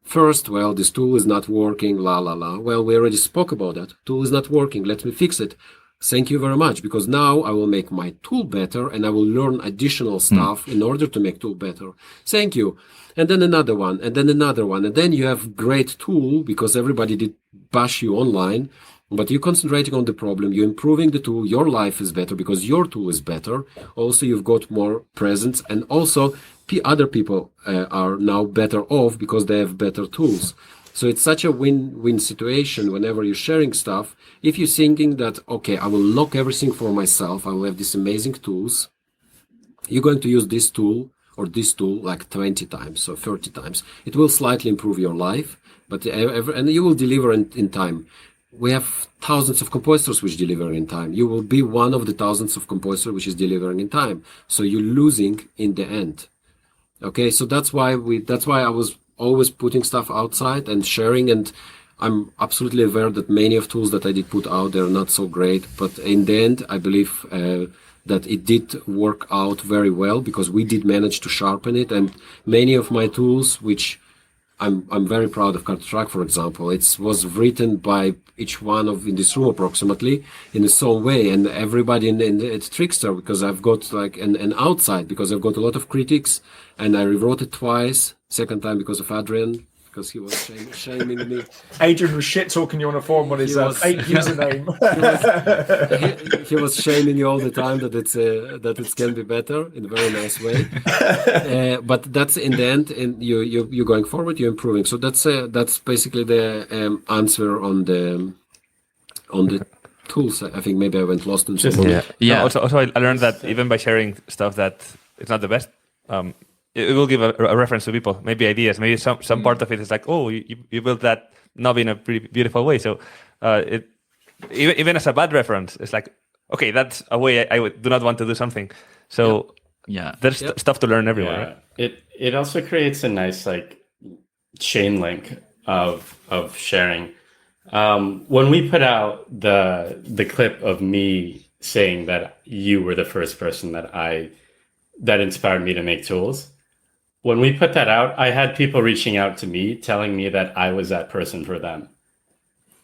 First, well, this tool is not working, la la la. Well, we already spoke about that. Tool is not working. Let me fix it. Thank you very much, because now I will make my tool better and I will learn additional stuff in order to make tool better. Thank you. And then another one, and then another one. And then you have great tool because everybody did bash you online, but you're concentrating on the problem. You're improving the tool. Your life is better because your tool is better. Also, you've got more presence, and also other people are now better off because they have better tools. So it's such a win-win situation whenever you're sharing stuff. If you're thinking that, okay, I will lock everything for myself, I will have these amazing tools, you're going to use this tool or this tool like 20 times or 30 times. It will slightly improve your life, but and you will deliver in time. We have thousands of compositors which deliver in time. You will be one of the thousands of compositors which is delivering in time. So you're losing in the end. Okay, so that's why I was always putting stuff outside and sharing, and I'm absolutely aware that many of tools that I did put out, they're not so great, but in the end, I believe that it did work out very well because we did manage to sharpen it, and many of my tools, which I'm very proud of Cartotrack, for example. It was written by each one in this room approximately in the same way, and everybody it's Trixter, because I've got like an outside, because I've got a lot of critics, and I rewrote it twice. Second time because of Adrian, because he was shaming me. Adrian was shit talking you on a forum on his fake username. He was shaming you all the time that it can be better in a very nice way. But that's in the end, and you're going forward, you're improving. So that's basically the answer on the tools. I think maybe I went lost in something. Yeah. Also, I learned that even by sharing stuff that it's not the best. It will give a reference to people, maybe ideas, maybe some part of it is like, oh, you built that knob in a pretty beautiful way. So even as a bad reference, it's like, okay, that's a way I do not want to do something. So there's stuff to learn everywhere. Yeah. Right? It also creates a nice like chain link of sharing. When we put out the clip of me saying that you were the first person that inspired me to make tools. When we put that out, I had people reaching out to me telling me that I was that person for them.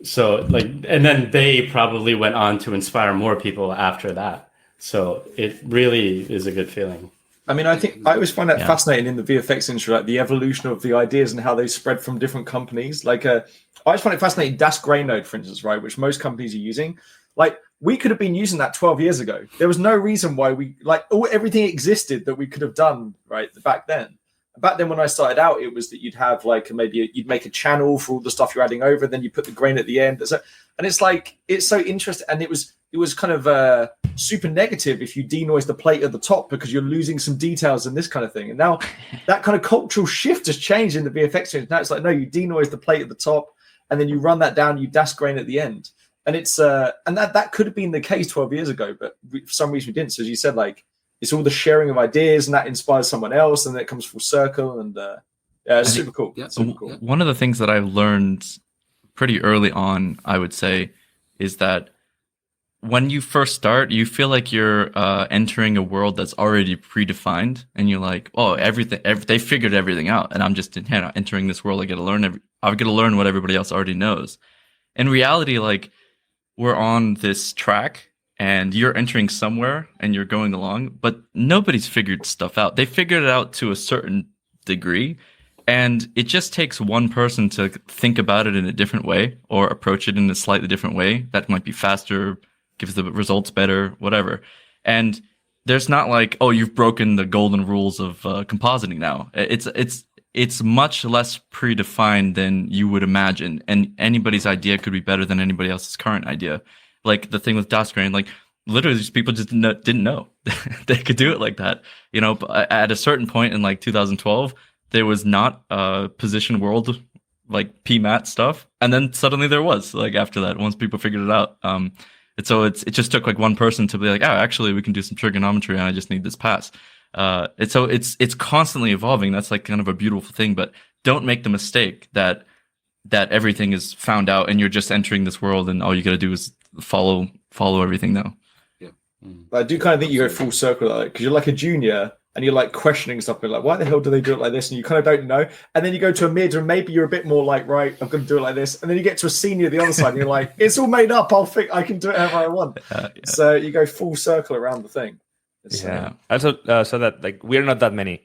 So and then they probably went on to inspire more people after that. So it really is a good feeling. I mean, I think I always find that fascinating in the VFX industry, like the evolution of the ideas and how they spread from different companies. Like, I just find it fascinating. Das Graynode, for instance, right, which most companies are using. Like, we could have been using that 12 years ago. There was no reason why everything existed that we could have done right back then. Back then, when I started out, it was that you'd have you'd make a channel for all the stuff you're adding over, then you put the grain at the end. And it's like, it's so interesting. And it was kind of super negative if you denoise the plate at the top because you're losing some details and this kind of thing. And now that kind of cultural shift has changed in the VFX industry. Now it's like, no, you denoise the plate at the top and then you run that down, you das grain at the end. And it's and that could have been the case 12 years ago, but for some reason we didn't. So as you said, like, it's all the sharing of ideas, and that inspires someone else, and then it comes full circle, and it's super cool. Yeah. Super cool. One of the things that I've learned pretty early on, I would say, is that when you first start, you feel like you're entering a world that's already predefined, and you're like, oh, they figured everything out, and I'm just entering this world. I got to learn what everybody else already knows. In reality, like, we're on this track, and you're entering somewhere, and you're going along, but nobody's figured stuff out. They figured it out to a certain degree, and it just takes one person to think about it in a different way or approach it in a slightly different way. That might be faster, gives the results better, whatever. And there's not like, oh, you've broken the golden rules of compositing now. It's much less predefined than you would imagine, and anybody's idea could be better than anybody else's current idea. Like the thing with Dasgrain, like literally these people just didn't know they could do it like that. You know, at a certain point in like 2012, there was not position world like PMAT stuff, and then suddenly there was, like, after that, once people figured it out. And so it just took like one person to be like, oh, actually we can do some trigonometry, and I just need this pass. It's constantly evolving. That's like kind of a beautiful thing, but don't make the mistake that everything is found out and you're just entering this world and all you got to do is follow everything now. Yeah. I do kind of think you go full circle, like, because you're like a junior and you're like questioning stuff, and like, why the hell do they do it like this? And you kind of don't know. And then you go to a mid, and maybe you're a bit more like, right, I'm going to do it like this. And then you get to a senior, the other side, and you're like, it's all made up. I can do it however I want. Yeah. So you go full circle around the thing. Also, so that, like, we're not that many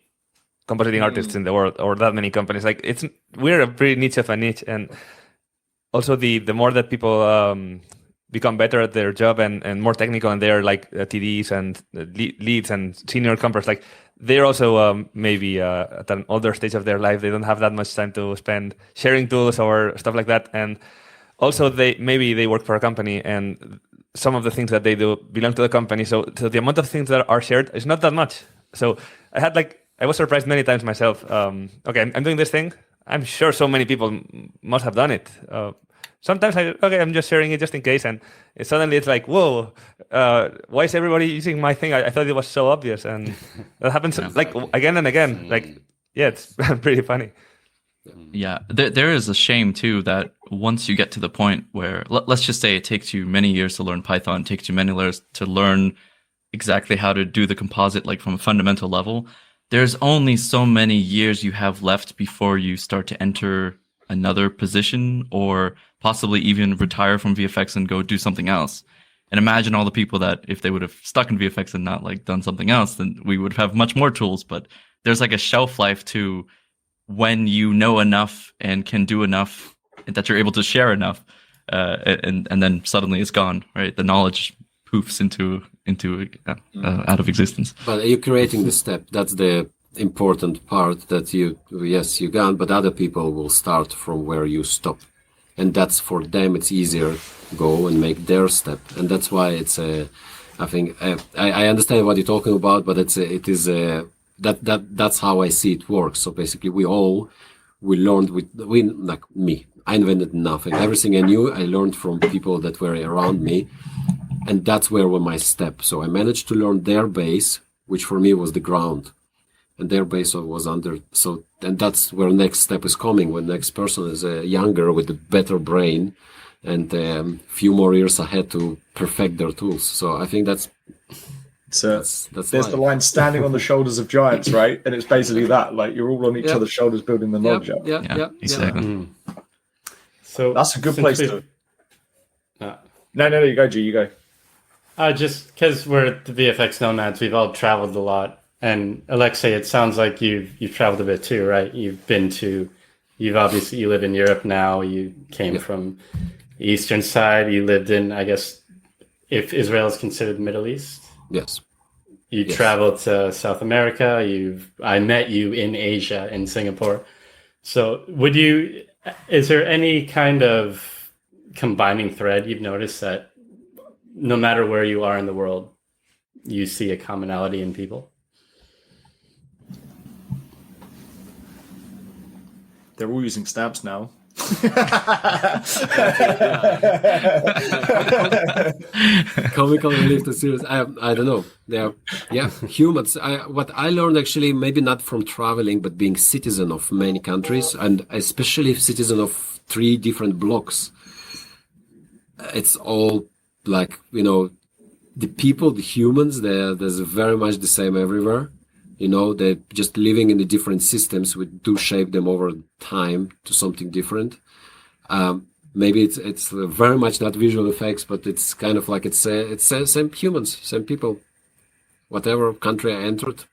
compositing artists in the world, or that many companies. Like, we're a pretty niche of a niche, and also the more that people become better at their job and more technical, and they're like TDs and leads and senior compers, like, they're also maybe at an older stage of their life. They don't have that much time to spend sharing tools or stuff like that, and also they work for a company, and some of the things that they do belong to the company. So the amount of things that are shared is not that much. So I was surprised many times myself. Okay, I'm doing this thing. I'm sure so many people must have done it. Sometimes I'm just sharing it just in case, and suddenly it's like, whoa, why is everybody using my thing? I thought it was so obvious, and that happens like again and again. Like, yeah, it's pretty funny. Yeah, there is a shame too that once you get to the point where, let's just say it takes you many years to learn Python, it takes you many years to learn exactly how to do the composite, like from a fundamental level, there's only so many years you have left before you start to enter another position, or possibly even retire from VFX and go do something else. And imagine all the people that, if they would have stuck in VFX and not like done something else, then we would have much more tools. But there's like a shelf life to when you know enough and can do enough that you're able to share enough, and then suddenly it's gone, right? The knowledge poofs into out of existence. But you're creating the step. That's the important part, that you can, but other people will start from where you stop, and that's, for them it's easier to go and make their step. And that's why it's I think I understand what you're talking about, but that's how I see it works. So basically we learned like me. I invented nothing. Everything I knew, I learned from people that were around me, and that's where was my step. So I managed to learn their base, which for me was the ground, and their base was under. So, and that's where next step is coming, when next person is younger with a better brain and few more years ahead to perfect their tools. So I think that's there's the line, standing on the shoulders of giants, right? And it's basically that, like, you're all on each other's shoulders building the knowledge up. Yeah, exactly. Mm-hmm. So that's a good place to. No, you go, G. You go. Just because we're at the VFX Nomads, we've all traveled a lot, and Alexey, it sounds like you've traveled a bit too, right? You live in Europe now. You came from the eastern side. You lived in, I guess, if Israel is considered Middle East. Yes. You traveled to South America. I met you in Asia, in Singapore. So is there any kind of combining thread you've noticed that no matter where you are in the world, you see a commonality in people? They're all using stamps now. Comical relief to serious. I don't know. They're humans. What I learned, actually, maybe not from traveling, but being citizen of many countries, and especially citizen of 3 different blocks. it's all like, the people, the humans, there's very much the same everywhere. They're just living in the different systems which do shape them over time to something different. Maybe it's very much not visual effects, but it's kind of like it's same humans, same people. Whatever country I entered,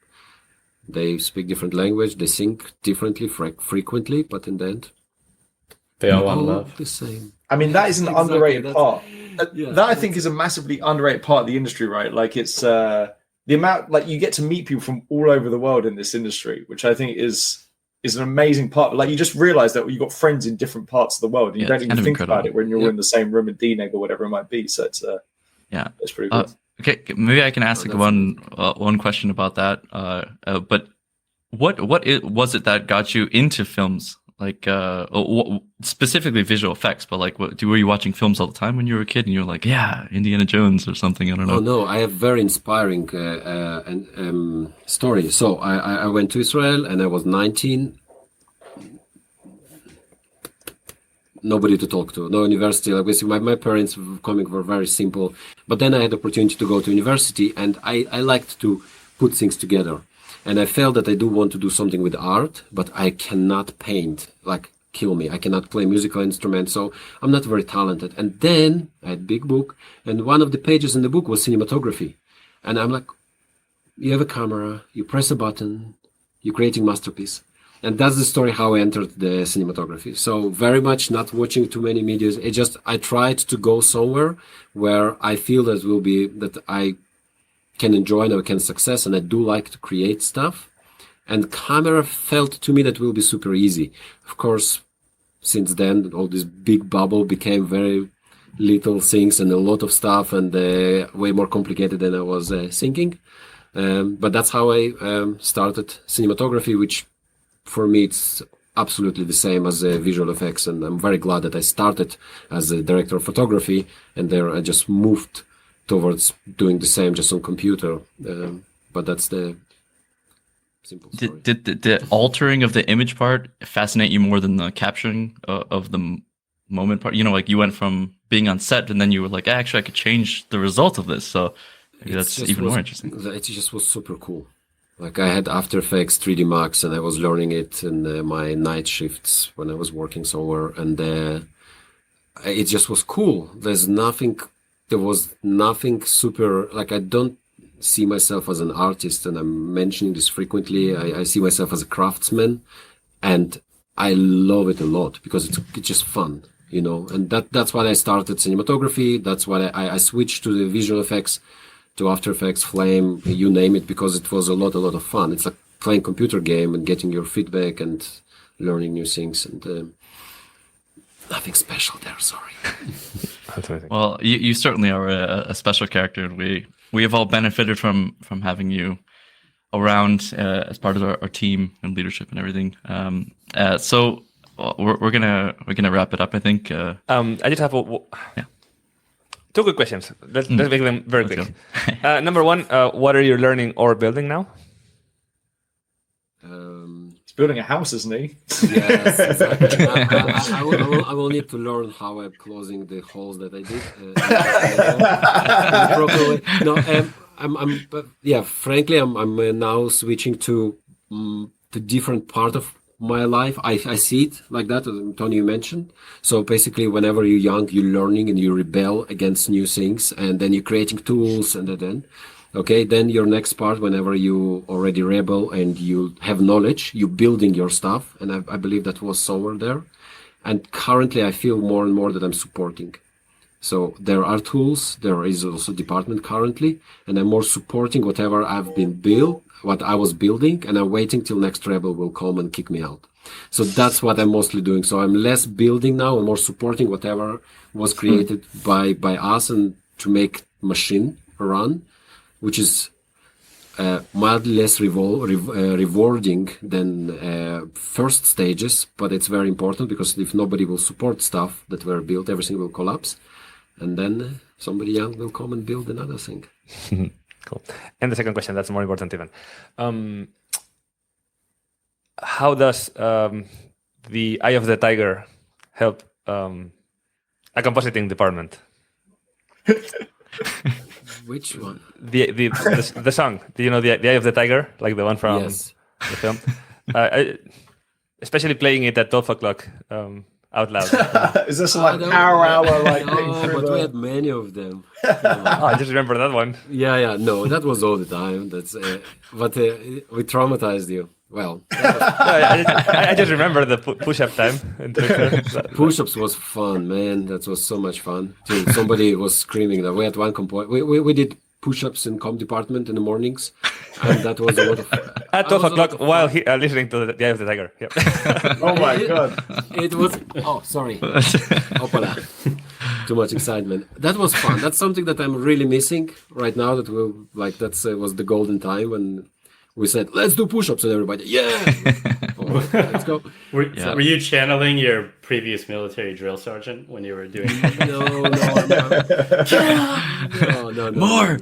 they speak different language, they think differently, frequently, but in the end, They all want love. the same. I mean, that is an Exactly, underrated part. yeah, That I think is a massively underrated part of the industry, right? Like it's the amount, like you get to meet people from all over the world in this industry, which I think is an amazing part. Like you just realize that you've got friends in different parts of the world, and you don't even think about it when you're in the same room in DNEG or whatever it might be. So it's it's pretty cool. Okay, maybe I can ask one question about that. But what was it that got you into films? Like specifically visual effects, but like, were you watching films all the time when you were a kid, and you were like, yeah, Indiana Jones or something? I don't know. Oh no, I have very inspiring story. So I went to Israel and I was 19. Nobody to talk to, no university. Like basically, my parents coming were very simple. But then I had the opportunity to go to university, and I liked to put things together. And I felt that I do want to do something with art, but I cannot paint, like kill me. I cannot play musical instruments, so I'm not very talented. And then I had a big book, and one of the pages in the book was cinematography. And I'm like, you have a camera, you press a button, you're creating masterpiece. And that's the story how I entered the cinematography. So very much not watching too many medias. I tried to go somewhere where I feel that I can enjoy and I can success, and I do like to create stuff. And camera felt to me that will be super easy. Of course, since then, all this big bubble became very little things and a lot of stuff, and way more complicated than I was thinking. But that's how I started cinematography, which for me it's absolutely the same as visual effects. And I'm very glad that I started as a director of photography, and there I just moved towards doing the same just on computer, but that's the simple story. Did the altering of the image part fascinate you more than the capturing of the moment part? Like you went from being on set, and then you were like, actually, I could change the result of this. So maybe that's even more interesting. It just was super cool. Like I had After Effects 3D Max, and I was learning it in my night shifts when I was working somewhere, and it just was cool. There was nothing super, like I don't see myself as an artist, and I'm mentioning this frequently. I see myself as a craftsman, and I love it a lot because it's just fun, and that's why I started cinematography. That's why I switched to the visual effects, to After Effects, Flame, you name it, because it was a lot of fun. It's like playing computer game and getting your feedback and learning new things, and nothing special there, sorry. Well, you certainly are a special character, and we have all benefited from having you around as part of our team and leadership and everything. So we're gonna wrap it up, I think. I just have two good questions. Let's make them very quick. Number one, what are you learning or building now? He's building a house, isn't he? Yes, exactly. I will need to learn how I'm closing the holes that I did properly. No, frankly, I'm now switching to the different part of my life. I see it like that, Tony, you mentioned. So basically, whenever you're young, you're learning and you rebel against new things, and then you're creating tools, and then your next part, whenever you already rebel and you have knowledge, you're building your stuff, and I believe that was somewhere there. And currently, I feel more and more that I'm supporting. So there are tools, there is also department currently, and I'm more supporting whatever what I was building, and I'm waiting till next rebel will come and kick me out. So that's what I'm mostly doing. So I'm less building now and more supporting whatever was created by us, and to make machine run, which is mildly less rewarding than first stages, but it's very important, because if nobody will support stuff that were built, everything will collapse, and then somebody young will come and build another thing. Cool. And the second question, that's more important even. How does the Eye of the Tiger help a compositing department? Which one? The song. Do you know the Eye of the Tiger, like the one from Yes. the film? Especially playing it at 12 o'clock out loud. Is this like no, hour like no, thing through but the... we had many of them. I just remember that one. Yeah. No, that was all the time. That's but we traumatized you. Well, I just remember the push-up time. In Trixter. push-ups was fun, man. That was so much fun. Dude, somebody was screaming that we had one we did push-ups in com department in the mornings, and that was a lot of At 12 o'clock while listening to the Eye of the Tiger. Yep. Oh my god. It was. Oh, sorry. Opala. Too much excitement. That was fun. That's something that I'm really missing right now. That we like. That was the golden time when we said, "Let's do push-ups," and everybody, yeah. All right, let's go. Were you channeling your previous military drill sergeant when you were doing? No. More.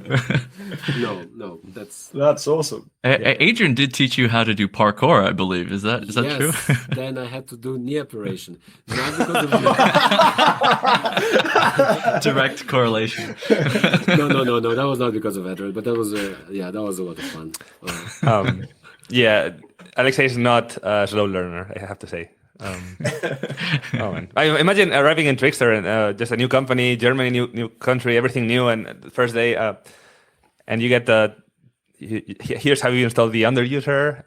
No. That's awesome. Adrian did teach you how to do parkour, I believe. Is that yes, true? Then I had to do knee operation. Not because of Direct correlation. no. That was not because of veteran, but that was that was a lot of fun. Yeah, Alexey is not a slow learner, I have to say. Oh man, I imagine arriving in Trixter and just a new company, Germany, new country, everything new, and the first day, and you get here's how you install the under user,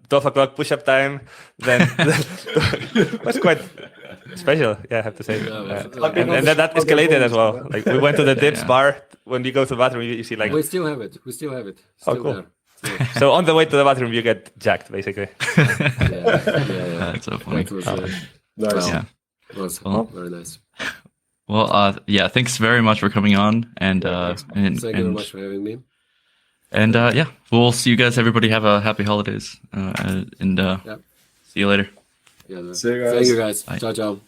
12 o'clock push-up time. Then was quite special, yeah, I have to say. And that escalated as well. Like we went to the dips bar. When you go to the bathroom, you see like we still have it. Still cool. there. Yeah. So on the way to the bathroom, you get jacked, basically. Yeah. That's so funny. That was, Nice. Yeah. it was Well, very nice. Well, yeah, thanks very much for coming on, and Thank you very much for having me. and yeah, we'll see you guys. Everybody have a happy holidays, and see you later. Yeah, See you guys. Thank you guys. Bye. Ciao.